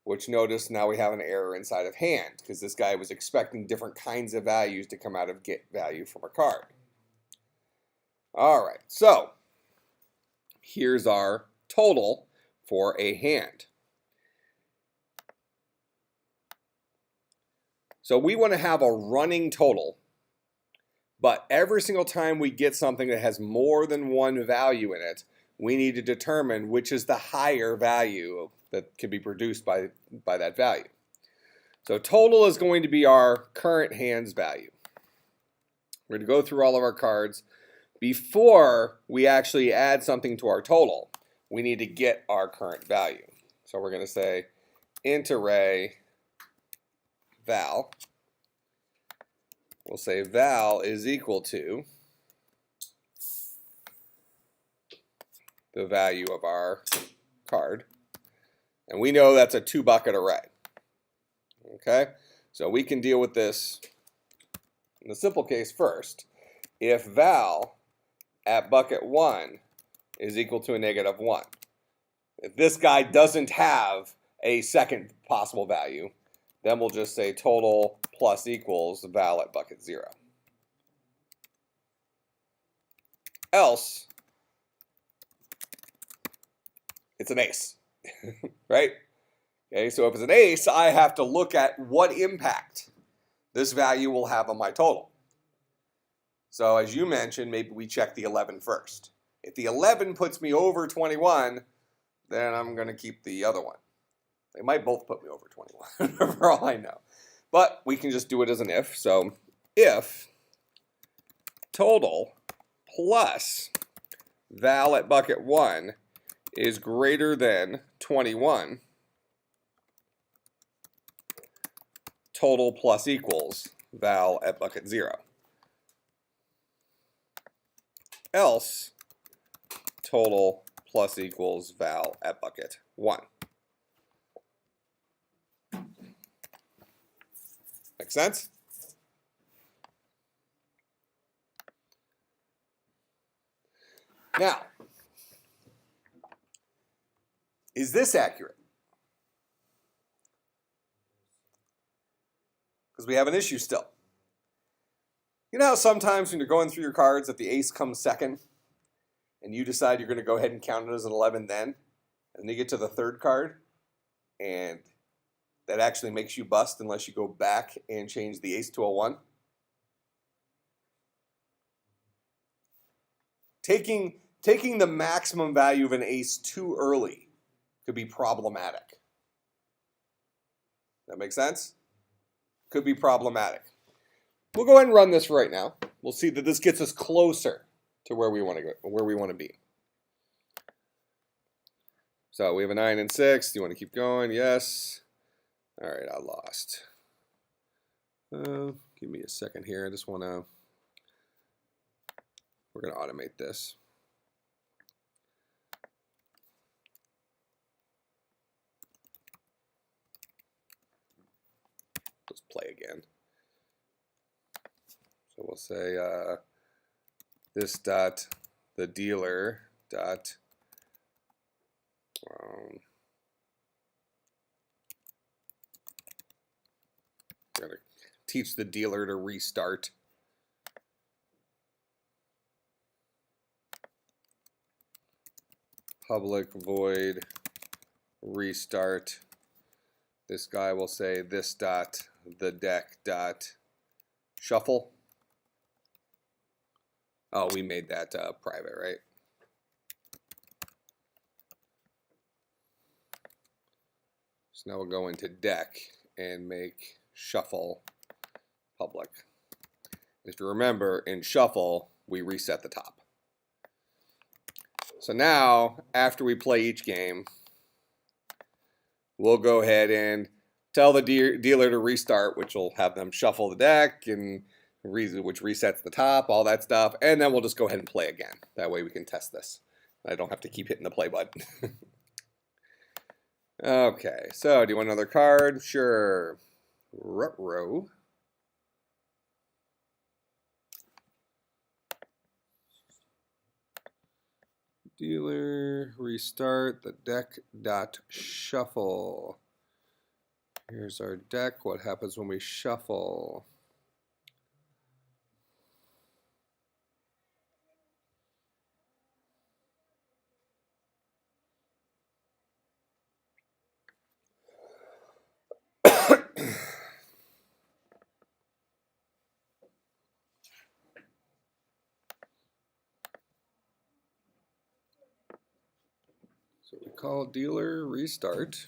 which notice now we have an error inside of hand because this guy was expecting different kinds of values to come out of get value from a card. All right, so here's our total for a hand. So we want to have a running total But every single time we get something that has more than one value in it, we need to determine which is the higher value that can be produced by that value. So total is going to be our current hand's value. We're going to go through all of our cards. Before we actually add something to our total, we need to get our current value. So we're going to say int array val. We'll say val is equal to the value of our card. And we know that's a 2-bucket array. Okay? So we can deal with this in the simple case first. If val at bucket 1 is equal to a -1. If this guy doesn't have a second possible value, then we'll just say total plus equals val at bucket 0. Else, it's an ace, right? Okay, so if it's an ace, I have to look at what impact this value will have on my total. So as you mentioned, maybe we check the 11 first. If the 11 puts me over 21, then I'm going to keep the other one. They might both put me over 21, for all I know. But we can just do it as an if. So if total plus val at bucket 1 is greater than 21, total plus equals val at bucket 0. Else, total plus equals val at bucket 1. Make sense? Now, is this accurate? Because we have an issue still. You know how sometimes when you're going through your cards that the ace comes second and you decide you're going to go ahead and count it as an 11 then, and then you get to the third card and that actually makes you bust unless you go back and change the ace to a 1? Taking the maximum value of an ace too early could be problematic. That make sense? Could be problematic. We'll go ahead and run this right now. We'll see that this gets us closer to where we want to go, where we want to be. So we have a 9 and 6. Do you want to keep going? Yes. All right, I lost. Give me a second here. I just want to. We're going to automate this. Let's play again. So we'll say this dot the dealer dot we're going to teach the dealer to restart. Public void restart. This guy will say this dot the deck dot shuffle. Oh, we made that private, right? So now we'll go into deck and make shuffle public. If you remember, in shuffle, we reset the top. So now, after we play each game, we'll go ahead and tell the dealer to restart, which will have them shuffle the deck, and which resets the top, all that stuff, and then we'll just go ahead and play again. That way we can test this. I don't have to keep hitting the play button. Okay, so do you want another card? Sure. Ruh-roh. Dealer, restart the deck dot shuffle. Here's our deck. What happens when we shuffle? call dealer, restart.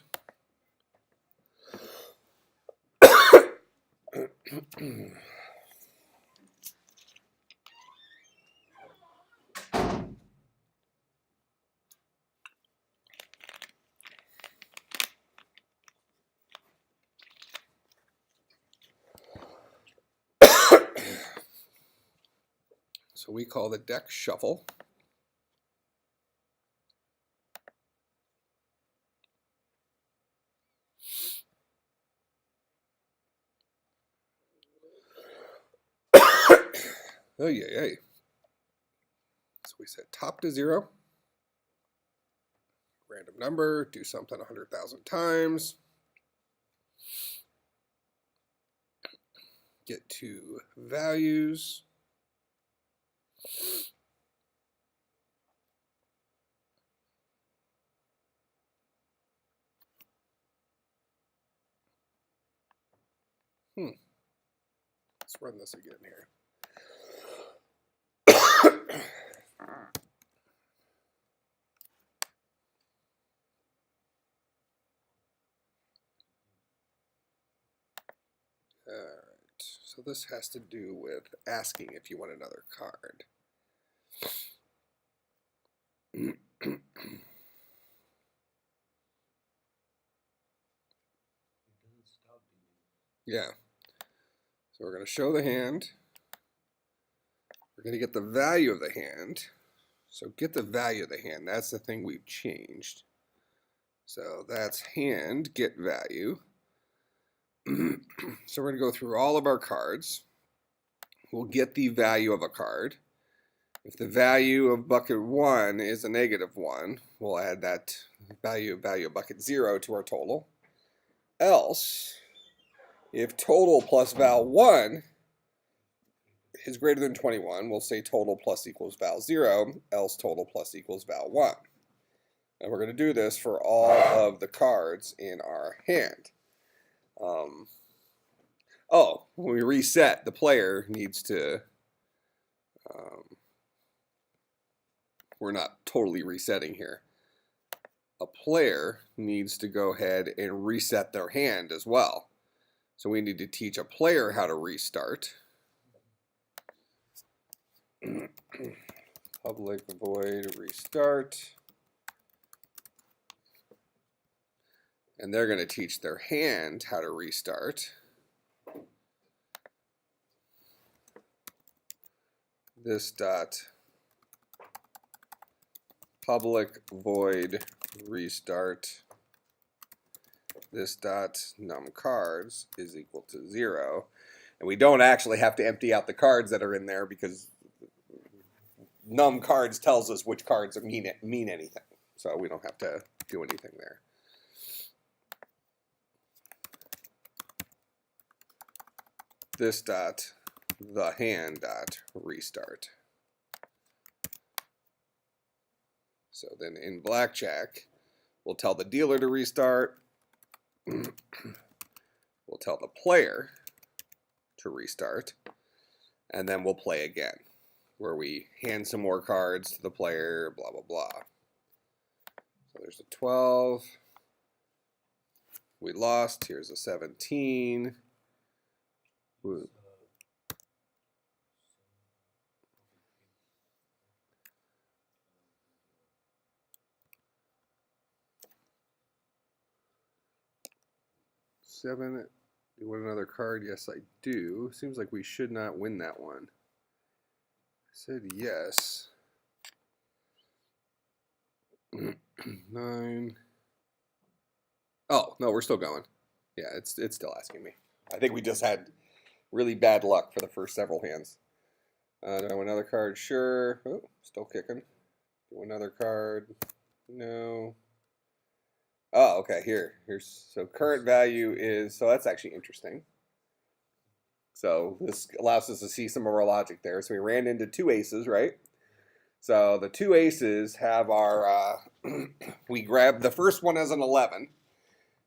So we call the deck shuffle. Oh yeah. So we set top to 0. Random number, do something 100,000 times. Get to values. Let's run this again here. Alright, so this has to do with asking if you want another card. Yeah. So we're going to show the hand. We're going to get the value of the hand. So get the value of the hand. That's the thing we've changed. So that's hand, get value. So we're going to go through all of our cards. We'll get the value of a card. If the value of bucket 1 is a -1, we'll add that value of bucket 0 to our total. Else, if total plus val 1 is greater than 21, we'll say total plus equals val 0, else total plus equals val 1. And we're going to do this for all of the cards in our hand. When we reset, the player needs to, we're not totally resetting here. A player needs to go ahead and reset their hand as well. So we need to teach a player how to restart. Public void restart. And they're going to teach their hand how to restart. This dot public void restart. This dot num cards is equal to 0. And we don't actually have to empty out the cards that are in there because num cards tells us which cards mean anything. So we don't have to do anything there. This dot the hand dot restart. So then in Blackjack, we'll tell the dealer to restart. We'll tell the player to restart. And then we'll play again, where we hand some more cards to the player, blah, blah, blah. So there's a 12. We lost. Here's a 17. Ooh. Seven. You want another card? Yes, I do. Seems like we should not win that one. I said yes. 9. Oh, no, we're still going. Yeah, it's still asking me. I think we just had really bad luck for the first several hands. Do I want another card? Sure. Oh, still kicking. Do another card? No. Oh, okay, here's so current value is, so that's actually interesting. So this allows us to see some of our logic there. So we ran into 2 aces, right? So the 2 aces have our, we grabbed the first one as an 11,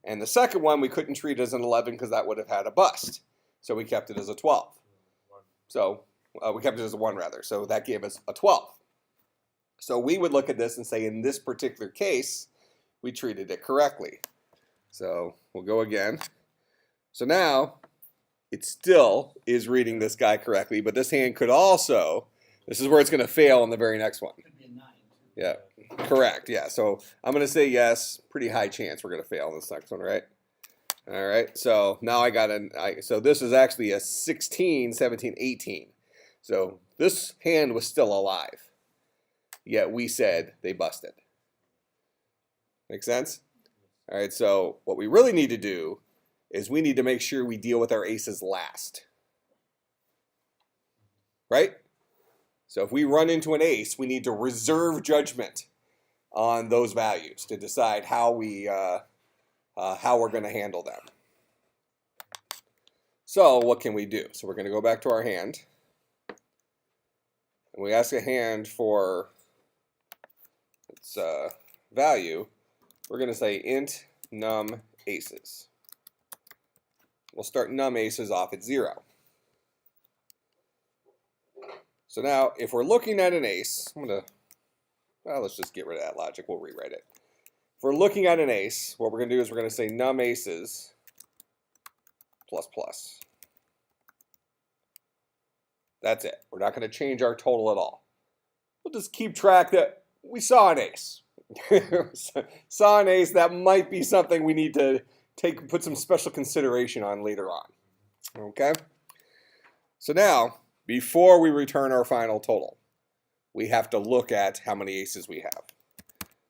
and the second one we couldn't treat as an 11 because that would have had a bust. So we kept it as a 12. So we kept it as a 1 rather. So that gave us a 12. So we would look at this and say in this particular case, we treated it correctly. So we'll go again. So now it still is reading this guy correctly, but this hand could also, this is where it's going to fail in the very next one. Could be a 9. Yeah, correct. Yeah, so I'm going to say yes. Pretty high chance we're going to fail in this next one, right? All right, so now I got so this is actually a 16, 17, 18. So this hand was still alive, yet we said they busted. Make sense? All right, so what we really need to do is we need to make sure we deal with our aces last. Right? So if we run into an ace, we need to reserve judgment on those values to decide how we're going to handle them. So what can we do? So we're going to go back to our hand. And we ask a hand for its value. We're going to say int num aces. We'll start num aces off at 0. So now, if we're looking at an ace, let's just get rid of that logic. We'll rewrite it. If we're looking at an ace, what we're going to do is we're going to say num aces plus plus. That's it. We're not going to change our total at all. We'll just keep track that we saw an ace. Saw an ace. That might be something we need to put some special consideration on later on. Okay? So now, before we return our final total, we have to look at how many aces we have.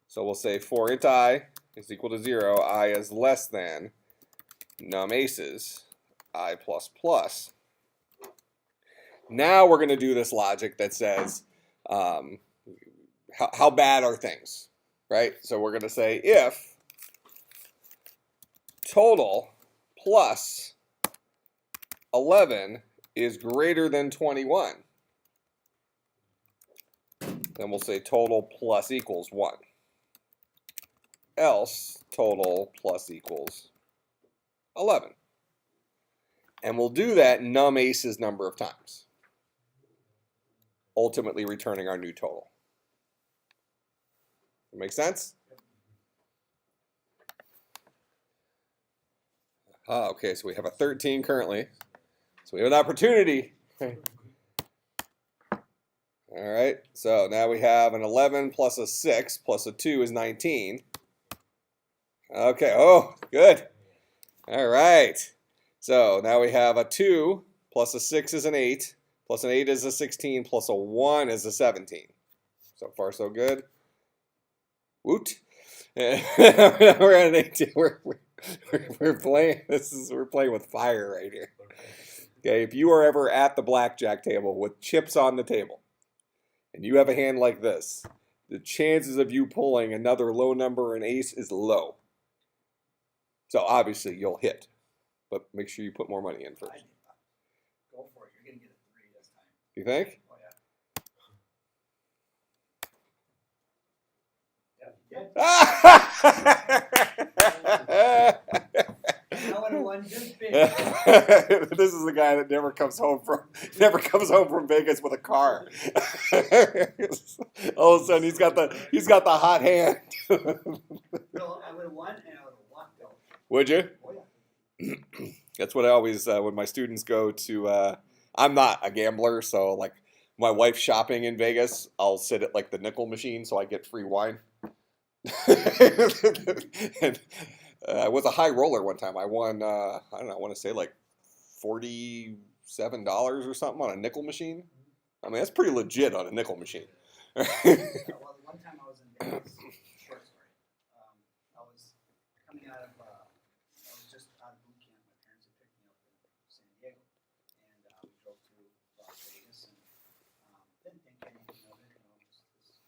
So we'll say for int I is equal to 0, I is less than num aces, I plus plus. Now we're going to do this logic that says, how bad are things, right? So we're going to say if total plus 11 is greater than 21, then we'll say total plus equals 1. Else total plus equals 11. And we'll do that num aces number of times, ultimately returning our new total. Make sense? Okay, so we have a 13 currently. So we have an opportunity. All right, so now we have an 11 plus a 6 plus a 2 is 19. Okay, oh, good. All right, so now we have a 2 plus a 6 is an 8, plus an 8 is a 16, plus a 1 is a 17. So far, so good. Woot. We're at an 18. We're playing. We're playing with fire right here. Okay, if you are ever at the blackjack table with chips on the table, and you have a hand like this, the chances of you pulling another low number, an ace, is low. So obviously you'll hit, but make sure you put more money in first. Go for it. You're going to get a 3 this time. You think? Oh, yeah. Yeah. I would have won just big. This is the guy that never comes home from Vegas with a car. All of a sudden he's got the hot hand. No, I would have won and I would have walked out. Would you? Oh, yeah. That's what I always when my students go to. I'm not a gambler, so like my wife's shopping in Vegas, I'll sit at like the nickel machine so I get free wine. And, I was a high roller one time. I won, I don't know, I want to say like $47 or something on a nickel machine. I mean, that's pretty legit on a nickel machine. Well, the one time I was in Vegas, short story. I was coming out of, I was just out of boot camp. My parents had picked me up in San Diego, and we drove through Las Vegas, and didn't think anything of it. Just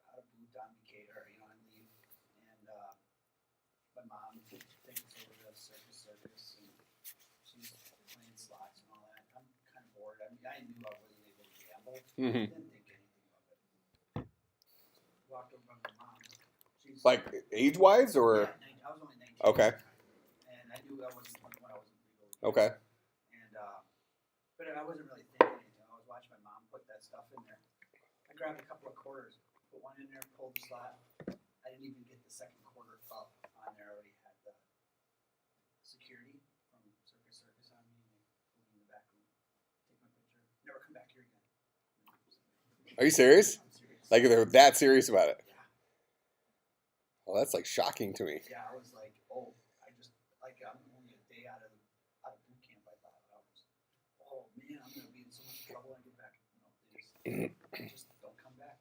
out of boot on vacation, or on leave, and my mom takes us over to Circus, and she's playing slots and all that. I'm kind of bored. I mean, I knew I wasn't able to gamble. Mm-hmm. Didn't think anything of it. Walked over by my mom. She's Like age-wise, or? Yeah, I was only 19. Okay. And I knew I wasn't 21. I wasn't legal. Okay. And but I wasn't really thinking anything. I was watching my mom put that stuff in there. I grabbed a couple of quarters, put one in there, pulled the slot, didn't even get the second quarter up on there. I already had the security from Circus on me. They put me in the back room, take my picture, never come back here again. Are you serious? I'm serious. Like they're that serious about it? Yeah. Well, that's like shocking to me. Yeah, I was like, oh, I'm only a day out of boot camp. I thought I was, oh man, I'm gonna be in so much trouble when I get back. No, they just don't come back.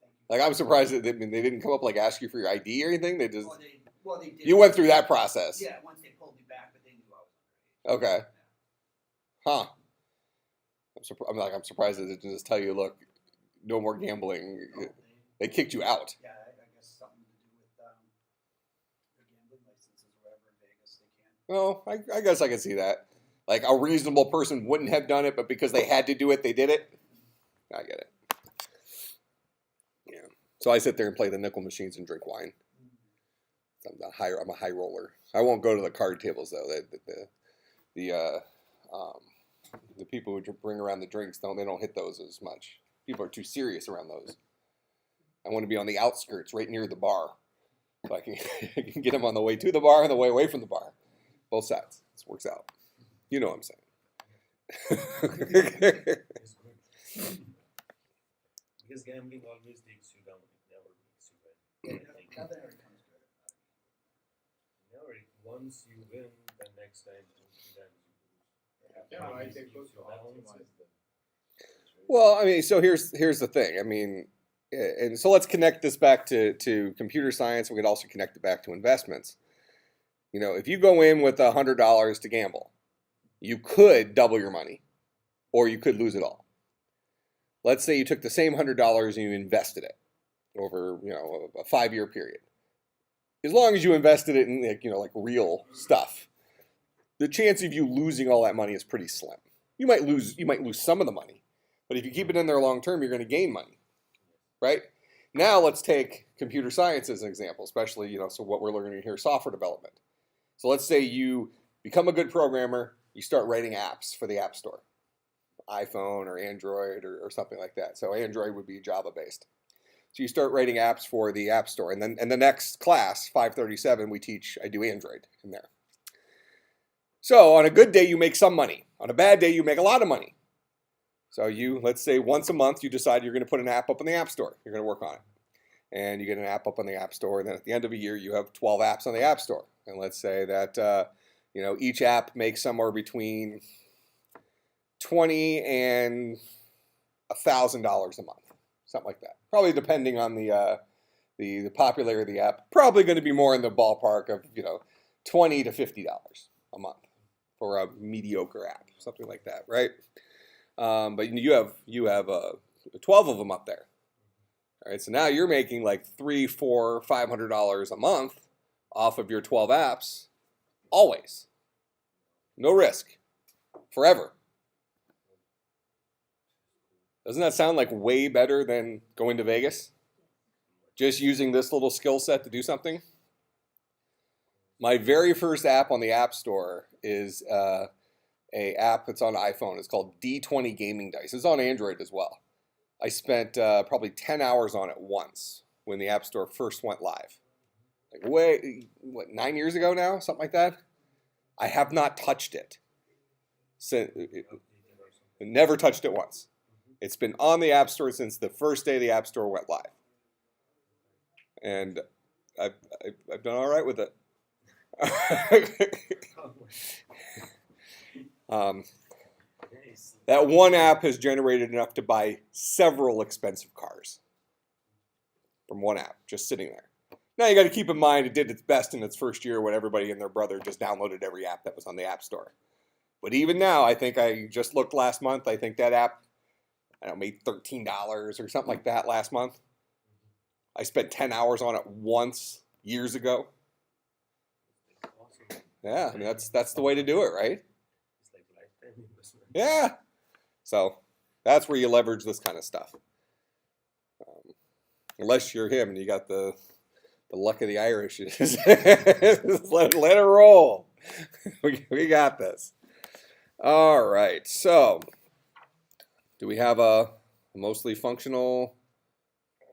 Thank you. Like I'm surprised that they didn't come up like ask you for your ID or anything. They just They did. you went through that process. Yeah, once they pulled me back, but they knew I was underage. Okay. Yeah. Huh. I'm surprised that they didn't just tell you, look, no more gambling. No, They kicked you out. yeah, I guess something to do with their gambling licenses or whatever in Vegas. They can't. Well, I guess I can see that. Like a reasonable person wouldn't have done it, but because they had to do it, they did it. I get it. Yeah. So I sit there and play the nickel machines and drink wine. I'm a high roller. I won't go to the card tables though. The people who bring around the drinks they don't hit those as much. People are too serious around those. I want to be on the outskirts, right near the bar, so I can I can get them on the way to the bar and the way away from the bar. Both sides. This works out. You know what I'm saying. It's good. Because gambling always takes you down. It never makes you win. Nothing ever comes good. Never. Once you win, the next time, 2 times you lose. Yeah, I Always think keeps to you balanced. optimize the. Well, I mean, so here's the thing. I mean, and so let's connect this back to computer science. And we could also connect it back to investments. You know, if you go in with $100 to gamble, you could double your money, or you could lose it all. Let's say you took the same $100 and you invested it over, a 5-year period. As long as you invested it in like real stuff, the chance of you losing all that money is pretty slim. You might lose some of the money, but if you keep it in there long term, you're going to gain money, right? Now let's take computer science as an example, especially so what we're learning here, software development. So let's say you become a good programmer, you start writing apps for the App Store, iPhone or Android or something like that. So Android would be Java based. So you start writing apps for the App Store, and then in the next class, 537, I do Android in there. So on a good day, you make some money. On a bad day, you make a lot of money. So let's say once a month, you decide you're going to put an app up in the App Store. You're going to work on it. And you get an app up on the App Store, and then at the end of a year, you have 12 apps on the App Store. And let's say that each app makes somewhere between $20 and $1,000 a month, something like that. Probably depending on the popularity of the app. Probably going to be more in the ballpark of $20 to $50 a month for a mediocre app, something like that, right? But you have 12 of them up there. All right, so now you're making like $300, $400, $500 a month off of your 12 apps, always. No risk, forever. Doesn't that sound like way better than going to Vegas? Just using this little skill set to do something? My very first app on the App Store is a app that's on iPhone. It's called D20 Gaming Dice. It's on Android as well. I spent probably 10 hours on it once when the App Store first went live. Like 9 years ago now? Something like that? I have not touched it. Never touched it once. It's been on the App Store since the first day the App Store went live. And I've done all right with it. That one app has generated enough to buy several expensive cars from one app, just sitting there. Now you got to keep in mind it did its best in its first year when everybody and their brother just downloaded every app that was on the App Store. But even now, I think I just looked last month, I think that app made $13 or something like that last month. I spent 10 hours on it once years ago. Yeah, I mean that's the way to do it, right? It's like lifetime investment. Yeah. So that's where you leverage this kind of stuff. Unless you're him and you got the luck of the Irish. Just let it roll. We got this. All right. So do we have a mostly functional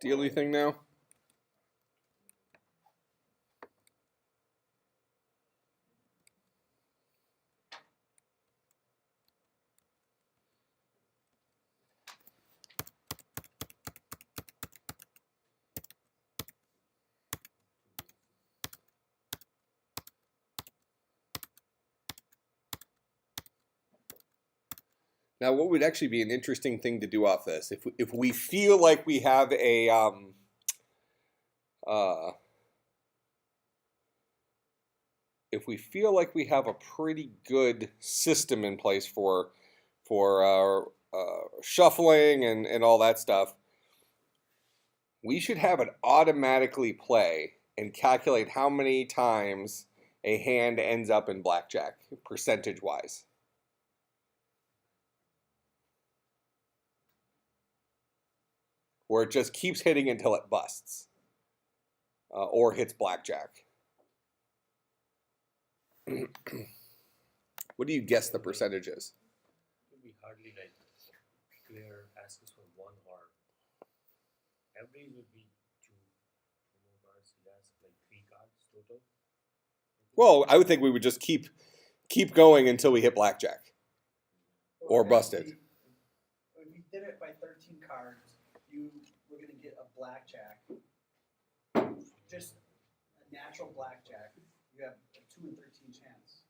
dealy thing now? Now, what would actually be an interesting thing to do off this, if we feel like we have a if we feel like we have a pretty good system in place for shuffling and all that stuff, we should have it automatically play and calculate how many times a hand ends up in blackjack, percentage-wise. Where it just keeps hitting until it busts or hits blackjack. What do you guess the percentage is? It would be hardly like clear asks for one or average would be two more cards. He asks like 3 cards total. Well, I would think we would just keep going until we hit blackjack or busted. If you did it by 13 cards, you were going to get a blackjack, just a natural blackjack. You have a 2 in 13 chance.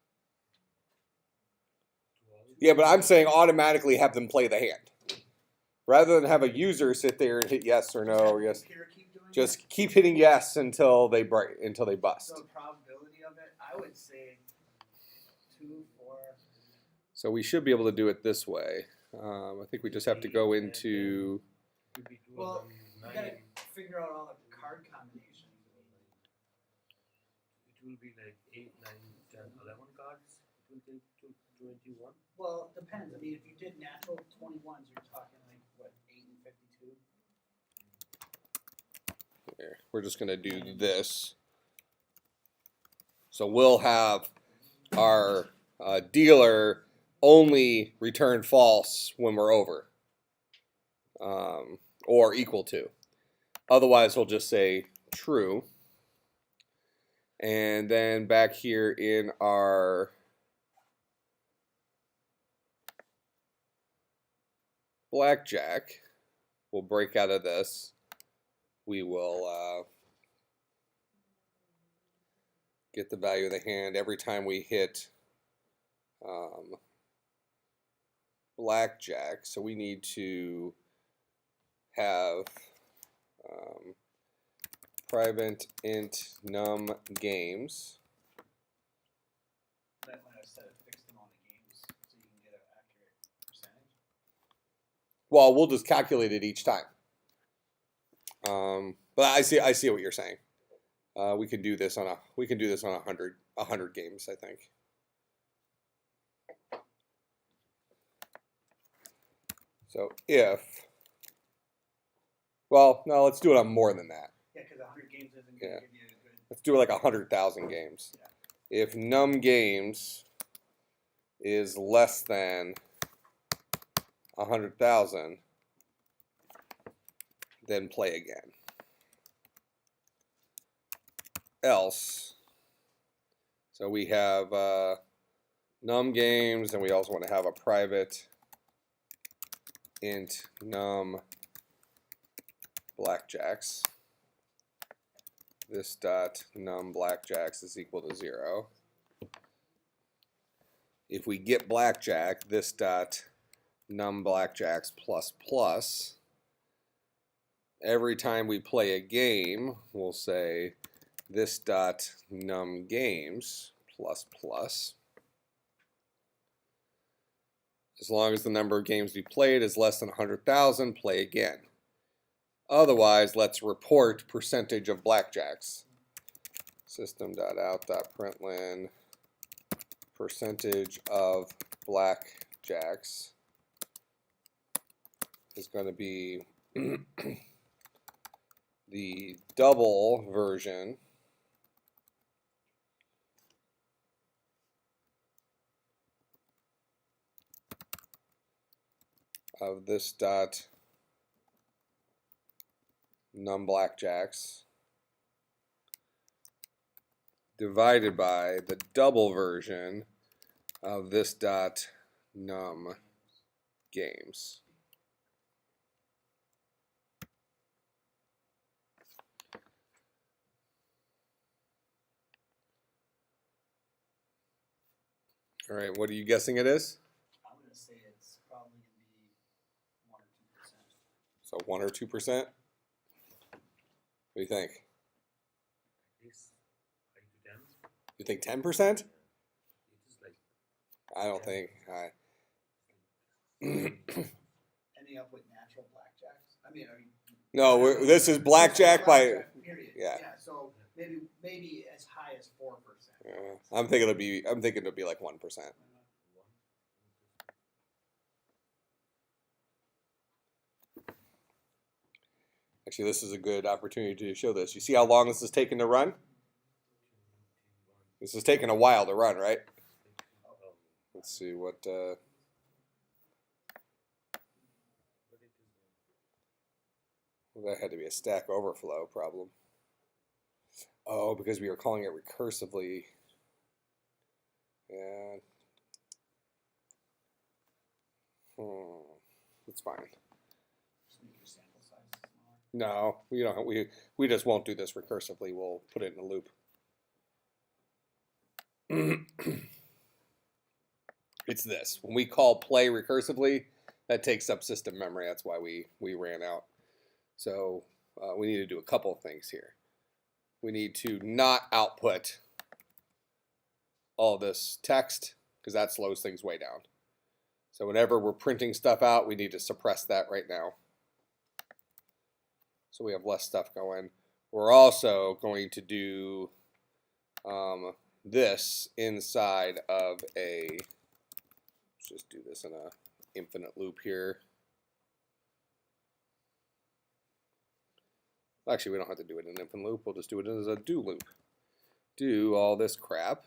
Yeah, but I'm saying automatically have them play the hand. Rather than have a user sit there and hit yes or no or yes. Just keep hitting yes until they bust. So probability of it, I would say 2, 4. So we should be able to do it this way. I think we just have to go into. Well, you gotta figure out all the card combinations. It will be like 8, 9, 10, 11 cards. It will take to 21. Well, it depends. I mean, if you did natural 21s, you're talking like, what, 8 and 52? Here, we're just going to do this. So we'll have our dealer only return false when we're over or equal to. Otherwise, we'll just say true. And then back here in our blackjack, we'll break out of this. We will get the value of the hand every time we hit blackjack. So we need to have private int num games. That might have set a fixed amount of games so you can get an accurate percentage. Well, we'll just calculate it each time. But I see what you're saying. We can do this on 100 games, I think. So if, well, no, let's do it on more than that. Yeah, because 100 games isn't going to give you a good. Let's do it like 100,000 games. Yeah. If num games is less than 100,000, then play again. Else, so we have num games, and we also want to have a private int num blackjacks. This dot num blackjacks is equal to 0. If we get blackjack, this dot num blackjacks plus plus. Every time we play a game, we'll say this dot num games plus plus. As long as the number of games we played is less than 100,000, play again. Otherwise, let's report percentage of blackjacks. System.out.println percentage of blackjacks is going to be the double version of this dot num blackjacks divided by the double version of this dot num games. All right, what are you guessing it is? I'm going to say it's probably in So 1 or 2%? What do you think? At least 5 to 10. You think 10%? It is like I don't think. Ending up with natural blackjacks? I mean, No, this is blackjack by. Period. Yeah. Yeah, so maybe as high as 4%. I'm thinking it'll be like 1%. Actually, this is a good opportunity to show this. You see how long this is taking to run? This is taking a while to run, right? Let's see what. Well, that had to be a Stack Overflow problem. Oh, because we were calling it recursively. Yeah. It's fine. Just make your sample size smaller. No, we don't. We just won't do this recursively. We'll put it in a loop. It's this. When we call play recursively, that takes up system memory. That's why we ran out. So we need to do a couple of things here. We need to not output all this text because that slows things way down. So whenever we're printing stuff out, we need to suppress that right now. So we have less stuff going. We're also going to do this inside of a, let's just do this in a infinite loop here. Actually, we don't have to do it in an infinite loop. We'll just do it as a do loop. Do all this crap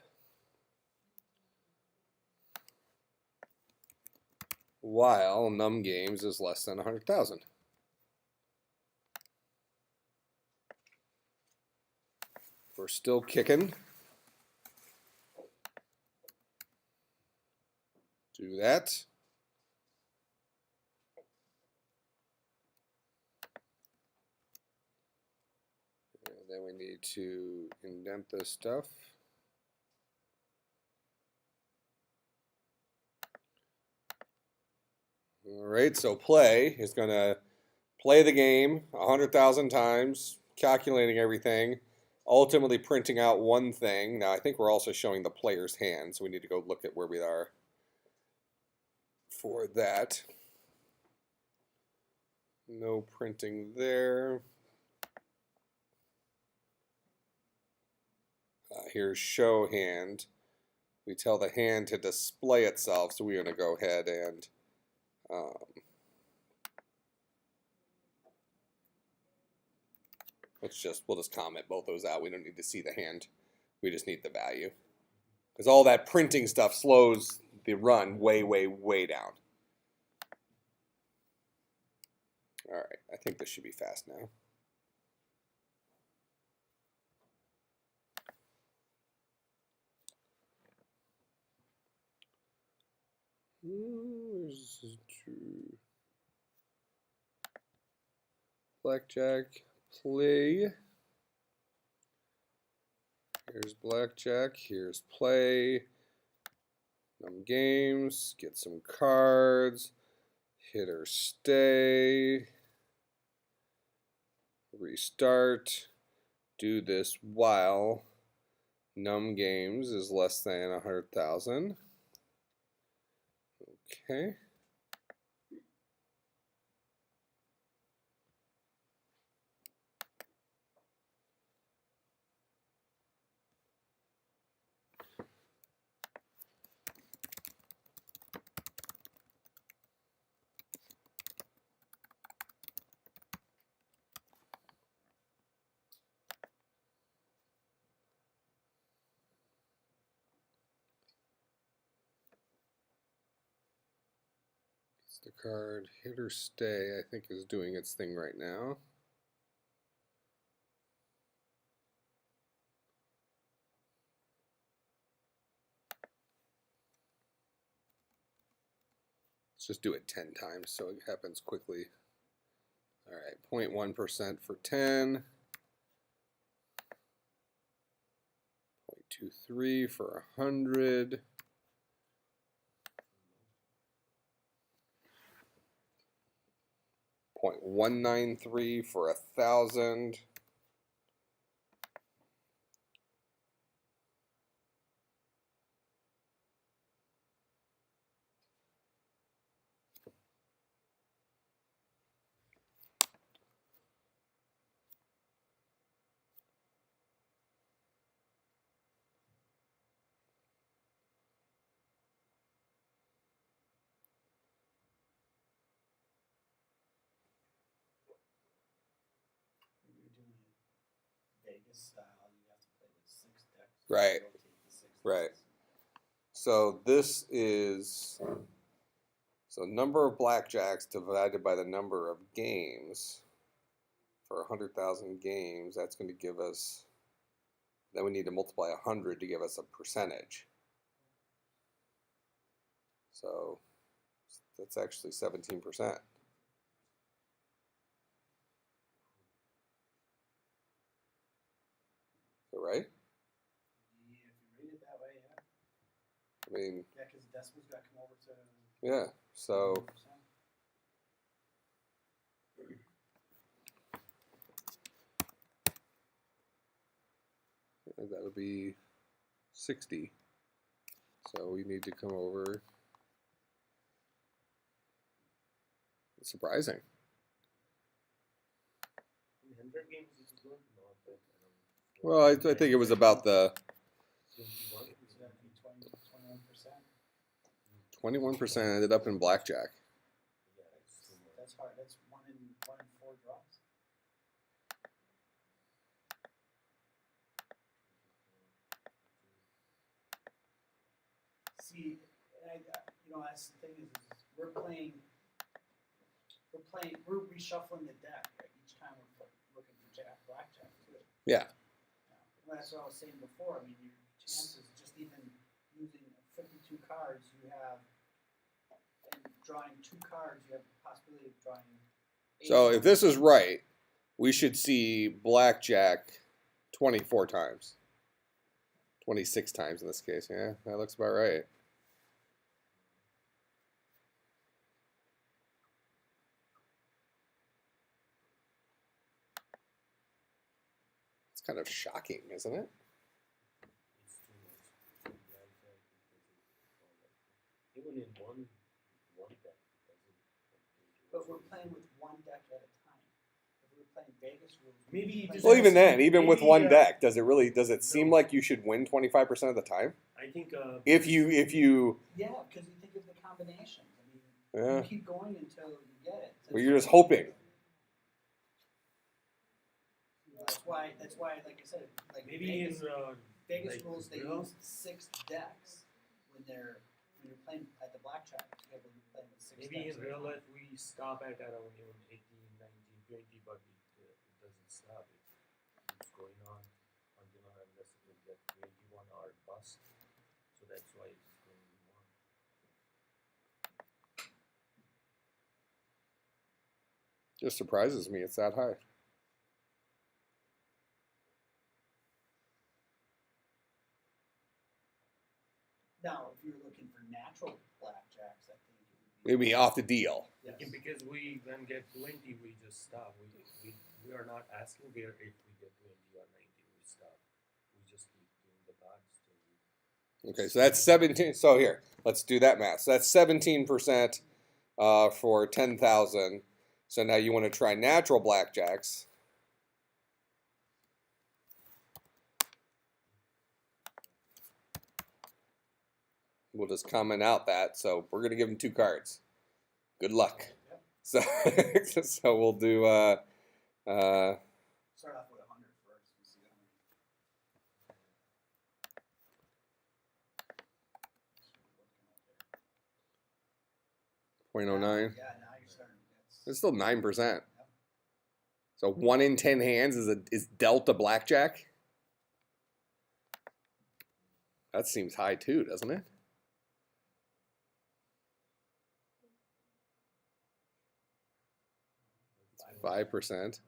while num games is less than 100,000. We're still kicking. Do that. And then we need to indent this stuff. All right, so play is going to play the game 100,000 times, calculating everything, ultimately printing out one thing. Now, I think we're also showing the player's hand, so we need to go look at where we are for that. No printing there. Here's show hand. We tell the hand to display itself, so we're going to go ahead and we'll just comment both those out. We don't need to see the hand. We just need the value. Because all that printing stuff slows the run way, way, way down. All right, I think this should be fast now. This is true. Blackjack, play. Here's blackjack, here's play. Num games, get some cards. Hit or stay. Restart. Do this while num games is less than 100,000. Okay. The card hit or stay, I think, is doing its thing right now. Let's just do it 10 times so it happens quickly. All right, 0.1% for 10. 0.23 for 100. 0.1 193 for 1,000. If you're doing it Vegas style, you have to play with 6 decks. Right. Rotate the 6 Right. decks. So this is, so number of blackjacks divided by the number of games for 100,000 games. That's going to give us, then we need to multiply 100 to give us a percentage. So that's actually 17%. Is that right? Yeah, if you read it that way, yeah. I mean, Yeah, because the decimals got to come over to. yeah. So 100%. that would be 60. So we need to come over. It's surprising. In 100 games, it is not bad. Well, I think it was about the 21. So that'd be 21%. 21% ended up in blackjack. Yeah, it's too much. That's hard. That's 1 in 4 draws. See, that's the thing is we're reshuffling the deck right? Each time we're looking for blackjack too. Yeah. Well, that's what I was saying before. I mean, your chances just even using 52 cards, you have, and drawing 2 cards, you have the possibility of drawing. 8 So if cards. this is right, we should see blackjack 24 times. 26 times in this case. Yeah, that looks about right. It's kind of shocking, isn't it? It's too much. Blackjack, even in one deck, it doesn't. But we're playing with 1 deck at a time. If we're playing Vegas rules, Maybe you just Well, has even to- then, even with maybe, one deck, does it seem no. like you should win 25% of the time? I think. If you yeah, because you think of the combinations. I mean, Yeah. you keep going until you get it. Well, you're just hoping. That's why, like I said, like Maybe Vegas, in Vegas like, rules, they real- use 6 decks when you're playing at the blackjack table. You're playing with 6 maybe decks. in real life we stop at around even 18, 19, 20, but it doesn't stop. It's going on until unless it will get 21 or bust. So that's why it's going on. Just surprises me it's that high. Now, if you're looking for natural blackjacks, I think It'd be off the deal. Yes. Because we then get 20, we just stop. We are not asking where if we get 20 or 90, we stop. We just keep doing the cards till we. Okay, so that's 17. So here, let's do that math. So that's 17% for 10,000. So now you want to try natural blackjacks. We'll just comment out that. So we're going to give them 2 cards. Good luck. Yep. So, so we'll do. Start off with 100 first and see how many. 0.09. Yeah, now you're starting. It's still 9%. So 1 in 10 hands is dealt a blackjack. That seems high too, doesn't it? That's 5%.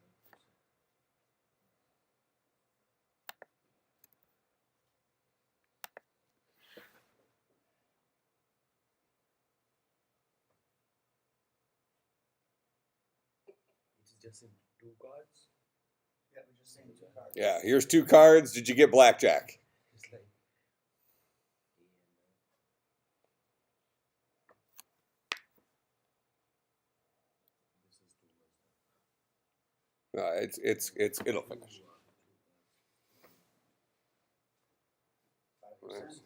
It's just in 2 cards. Yeah, we're just saying 2 cards. Yeah, here's 2 cards. Did you get blackjack? It's like this is too much. It'll finish. 5%.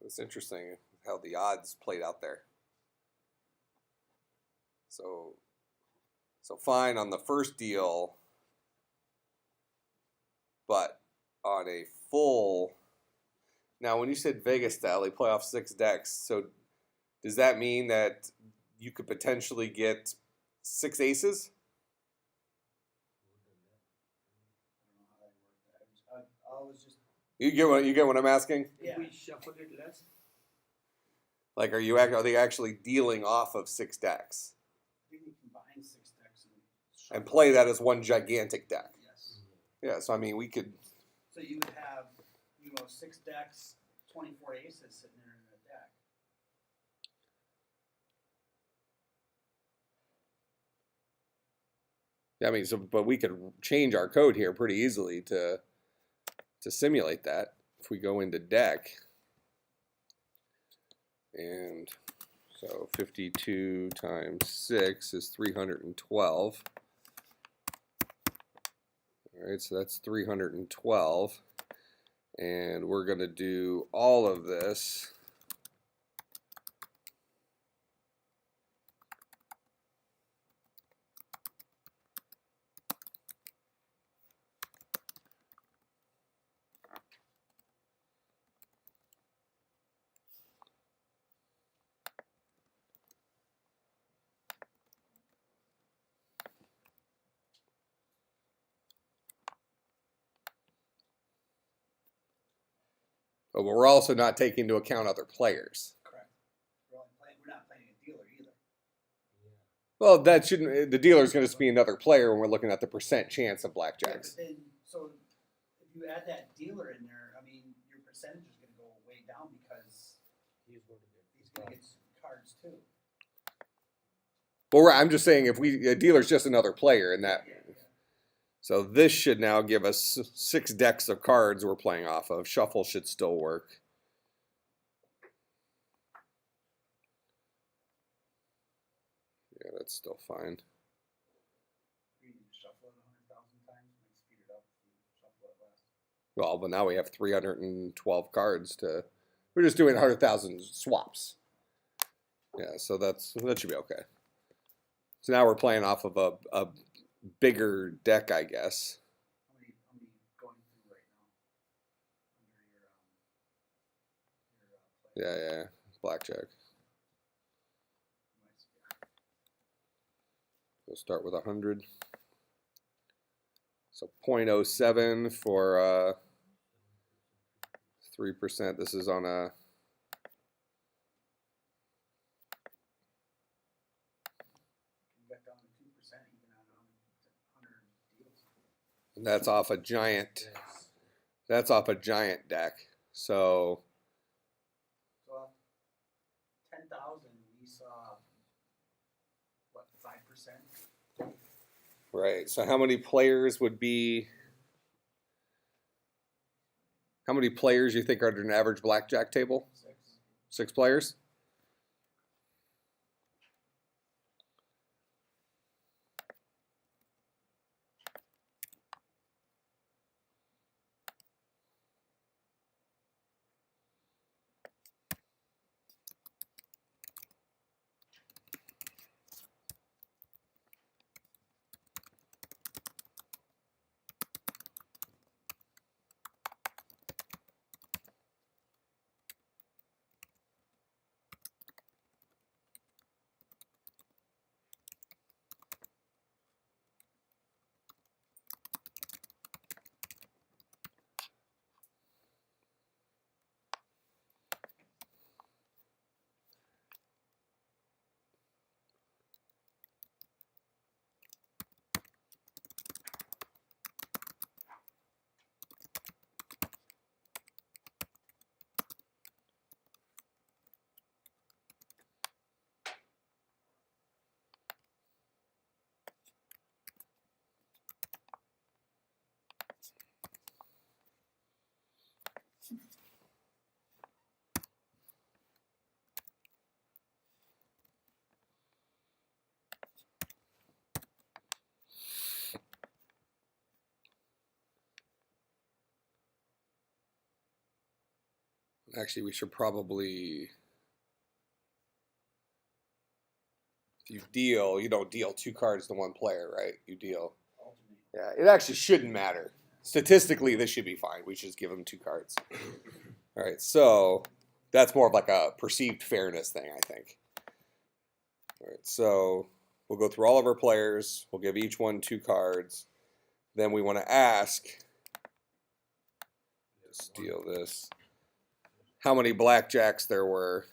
It's interesting how the odds played out there. So fine on the first deal, but on a full. Now, when you said Vegas style, they play off 6 decks. So does that mean that you could potentially get 6 aces? I don't know how that worked. I was just, You get what I'm asking? yeah. If we shuffle it less, Like, are they actually dealing off of 6 decks I think we combine 6 decks and and play that as one gigantic deck? Yes. Yeah. So I mean, we could. So you would have, 6 decks, 24 aces sitting there in the deck. I mean, but we could change our code here pretty easily to simulate that if we go into deck. And so 52 times 6 is 312. All right, so that's 312. And we're going to do all of this. But we're also not taking into account other players. Correct. We're not playing a dealer either. Well, that shouldn't. The dealer's going to be another player when we're looking at the percent chance of Yeah, blackjacks. but then, so if you add that dealer in there, I mean, your percentage is gonna go way down because he's going to get he's gonna get cards too. Well, I'm just saying if a dealer's just another player in that. Yeah. So this should now give us 6 decks of cards we're playing off of. Shuffle should still work. Yeah, that's still fine. We need to shuffle it 100,000 times, might speed it up if we shuffle it less. Well, but now we have 312 cards to. We're just doing 100,000 swaps. Yeah, so that should be okay. So now we're playing off of a bigger deck, I guess. How many going through right now under your play? Yeah, blackjack. We'll start with 100. So 0.07 for 3%. This is on a. Got down to 2% even on 100 deals. And that's off a giant. That's off a giant deck. So So 10,000, we saw what 5%? right. So how many players would be? How many players you think are at an average blackjack table? 6. 6 players. Actually, we should probably, if you deal, you don't deal 2 cards to one player, right? You deal. Yeah, it actually shouldn't matter. Statistically, this should be fine. We should just give them 2 cards. All right, so that's more of like a perceived fairness thing, I think. All right, so we'll go through all of our players. We'll give each one 2 cards. Then we want to ask, steal this, how many blackjacks there were.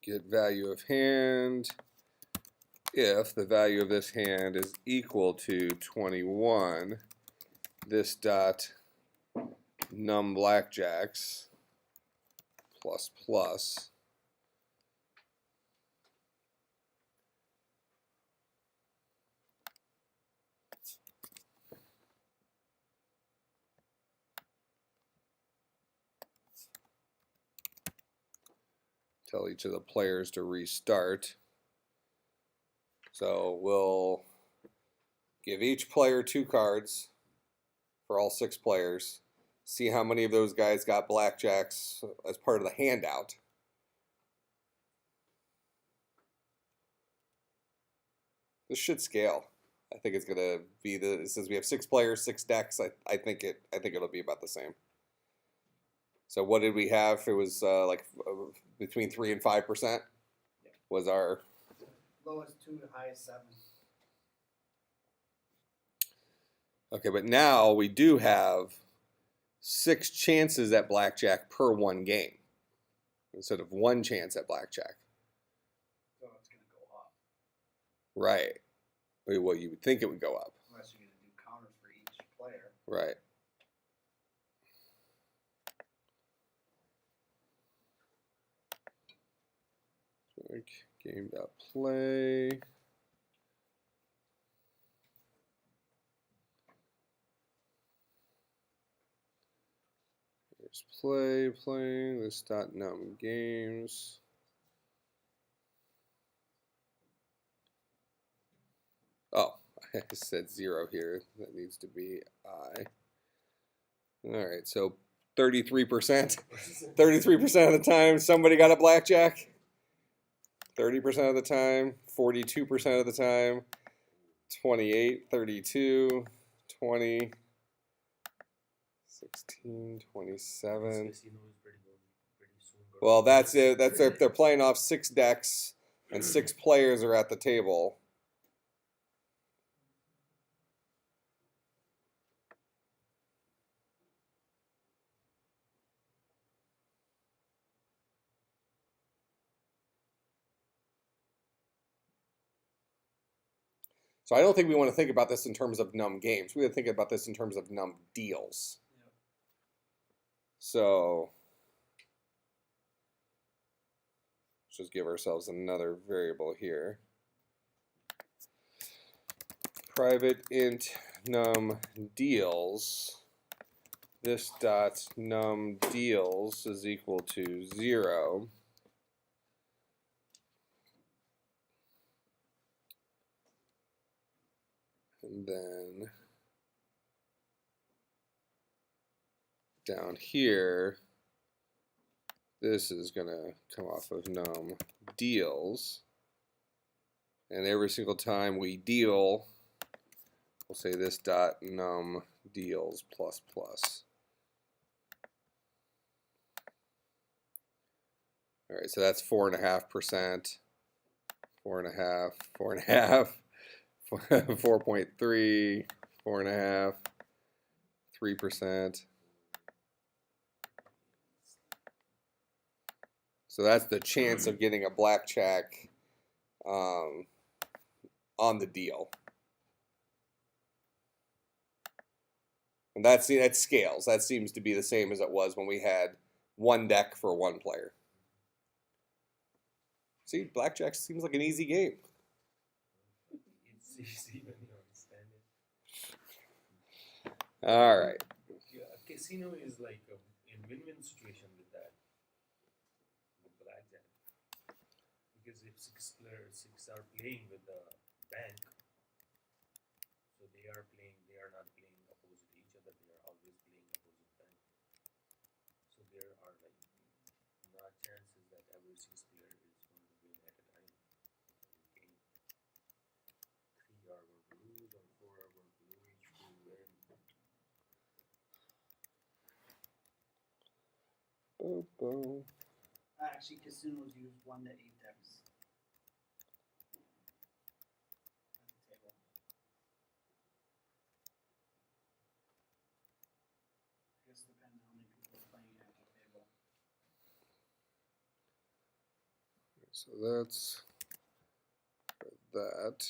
Get value of hand. If the value of this hand is equal to 21, this dot num blackjacks plus plus tell each of the players to restart. So we'll give each player 2 cards for all 6 players. See how many of those guys got blackjacks as part of the handout. This should scale. I think it's gonna be since we have 6 players, 6 decks. I think it'll be about the same. So what did we have? It was between 3 and 5% was our Lowest 2, highest 7. Okay, but now we do have 6 chances at blackjack per 1 game instead of 1 chance at blackjack. So it's going to go up. Right. Well, you would think it would go up. Unless you're going to do counters for each player. Right. Game.play. Here's playing this dot num games. Oh, I said 0 here. That needs to be I. All right, so 33%. 33% of the time somebody got a blackjack. 30% of the time, 42% of the time, 28, 32, 20, 16, 27. Well, that's it. That's if they're playing off 6 decks and 6 players are at the table. So I don't think we want to think about this in terms of num games. We want to think about this in terms of num deals. Yep. So let's just give ourselves another variable here. Private int num deals. This dot num deals is equal to 0. And then down here, this is going to come off of num deals. And every single time we deal, we'll say this dot num deals plus plus. All right, so that's 4.5%, 4.5, 4.5. 4.3, 4.5, 3%. So that's the chance of getting a blackjack on the deal. And that scales. That seems to be the same as it was when we had 1 deck for 1 player. See, blackjack seems like an easy game. It's easy when you understand it. All right. Yeah, a casino is like a win-win situation with that, with blackjack. Because if six are playing with the bank, so they are not playing opposite each other, they are always playing opposite bank. So there are like not chances that every six player is going to win at a time. Every game. 3 are blues or 4 are blues to win. Boom, boom. Actually, casinos use 1 to 8 decks at the table. I guess it depends how many people are playing at the table. So that's that.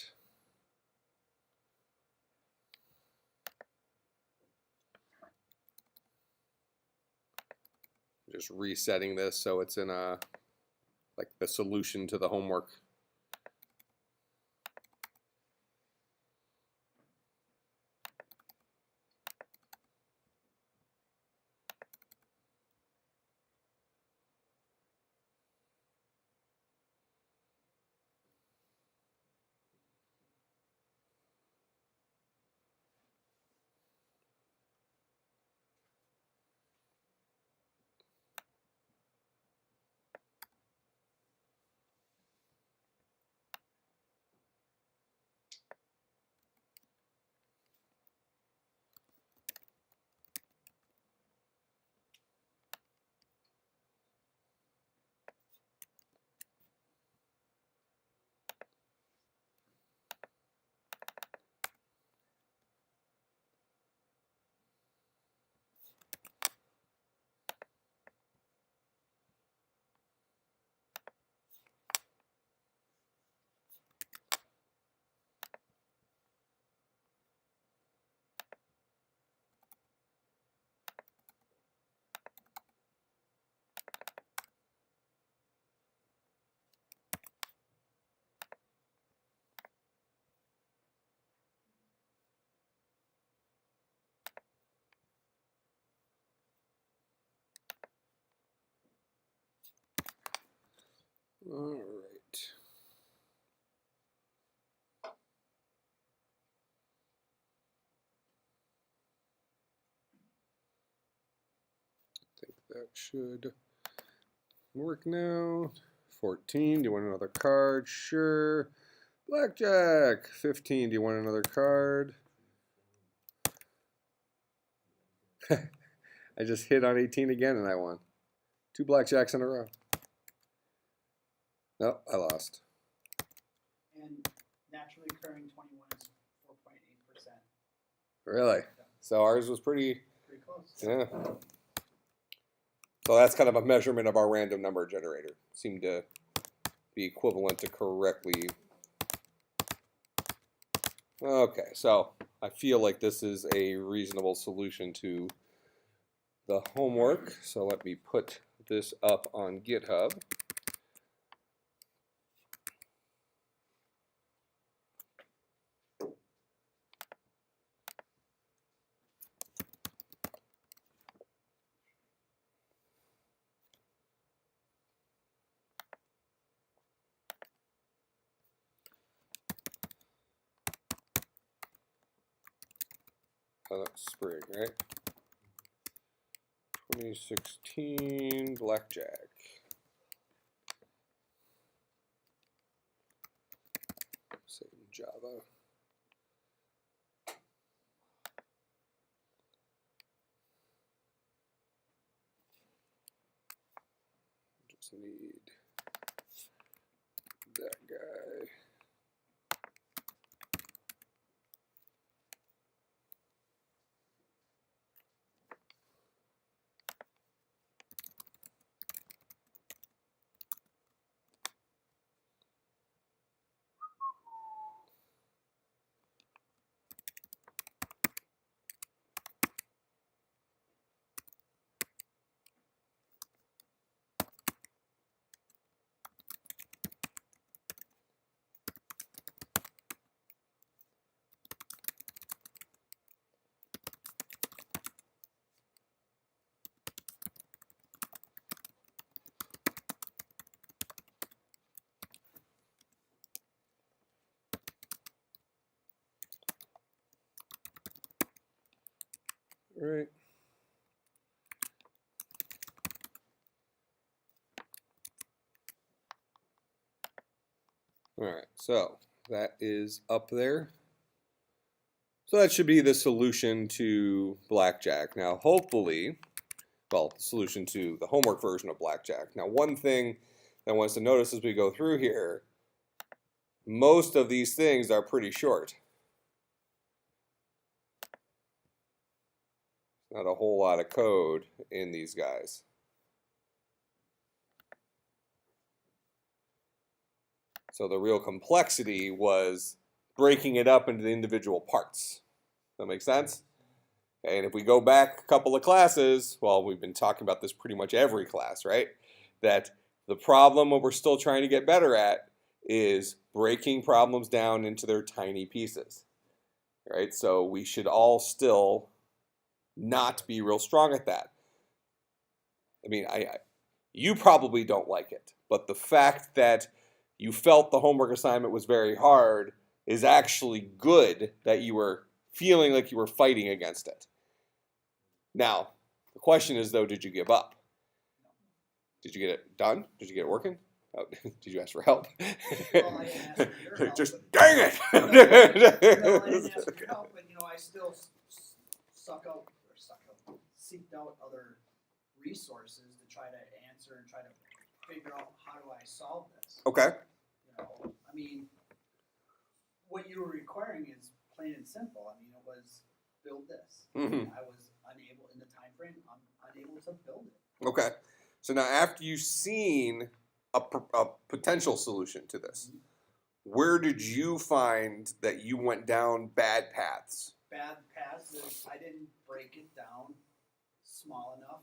Just resetting this so it's in a, like the solution to the homework. All right. I think that should work now. 14, do you want another card? Sure. Blackjack. 15, do you want another card? I just hit on 18 again and I won. 2 blackjacks in a row. Nope, I lost. And naturally occurring 21 is 4.8%. Really? So ours was pretty, Pretty close. yeah. So that's kind of a measurement of our random number generator. Seemed to be equivalent to correctly. Okay, so I feel like this is a reasonable solution to the homework. So let me put this up on GitHub. Oh, that's spring, right? 2016 Blackjack. Save Java. Just need that guy. right. All right, so that is up there. So that should be the solution to Blackjack. Now, hopefully, well, the solution to the homework version of Blackjack. Now, one thing that I want us to notice as we go through here, most of these things are pretty short. Not a whole lot of code in these guys. So the real complexity was breaking it up into the individual parts. Does that make sense? And if we go back a couple of classes, well, we've been talking about this pretty much every class, right? That the problem, what we're still trying to get better at, is breaking problems down into their tiny pieces, right? So we should all still not be real strong at that. I mean, you probably don't like it, but the fact that you felt the homework assignment was very hard is actually good that you were feeling like you were fighting against it. Now, the question is, though, did you give up? Did you get it done? Did you get it working? Oh, did you ask for help? Well, I didn't ask for your help. Just but- dang it! No, I didn't ask for your help, but, you know, I still seeked out other resources to try to answer and try to figure out how do I solve this. Okay. You know, I mean, what you were requiring is plain and simple. I mean, it was build this. Mhm. I was unable in the time frame. I'm unable to build it. Okay. So now, after you've seen a potential solution to this, where did you find that you went down bad paths? Bad paths is I didn't break it down small enough.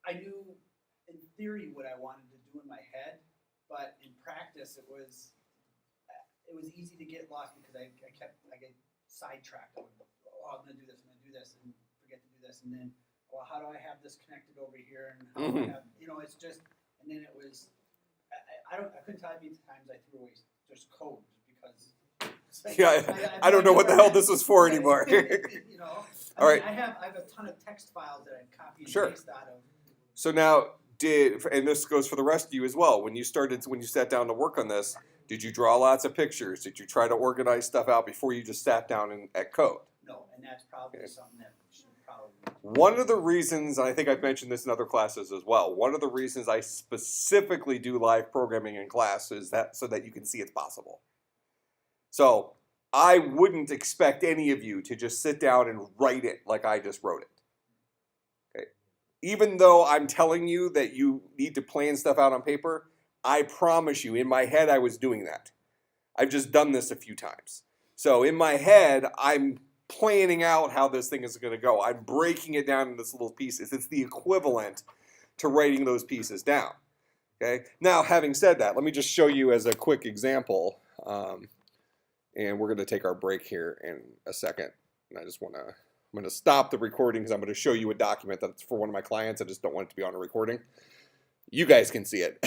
I knew in theory what I wanted to do in my head, but in practice it was easy to get lost because I get sidetracked. I would go, oh, I'm gonna do this and forget to do this, and then, well, how do I have this connected over here, and how do I have, you know, it's just, and then it was, I couldn't tell you how many times I threw away just code because. It's like, Yeah, I don't know what the hell this is for anymore. You know, All right. I have a ton of text files that I've copied and Sure. pasted out of. So now, and this goes for the rest of you as well, when you sat down to work on this, did you draw lots of pictures? Did you try to organize stuff out before you just sat down at code? No, and that's probably something that should probably. One of the reasons, and I think I've mentioned this in other classes as well, one of the reasons I specifically do live programming in class is that so that you can see it's possible. So I wouldn't expect any of you to just sit down and write it like I just wrote it. Okay. Even though I'm telling you that you need to plan stuff out on paper, I promise you, in my head I was doing that. I've just done this a few times. So in my head, I'm planning out how this thing is going to go. I'm breaking it down into little pieces. It's the equivalent to writing those pieces down. Okay. Now, having said that, let me just show you as a quick example. And we're going to take our break here in a second. And I'm going to stop the recording because I'm going to show you a document that's for one of my clients. I just don't want it to be on a recording. You guys can see it.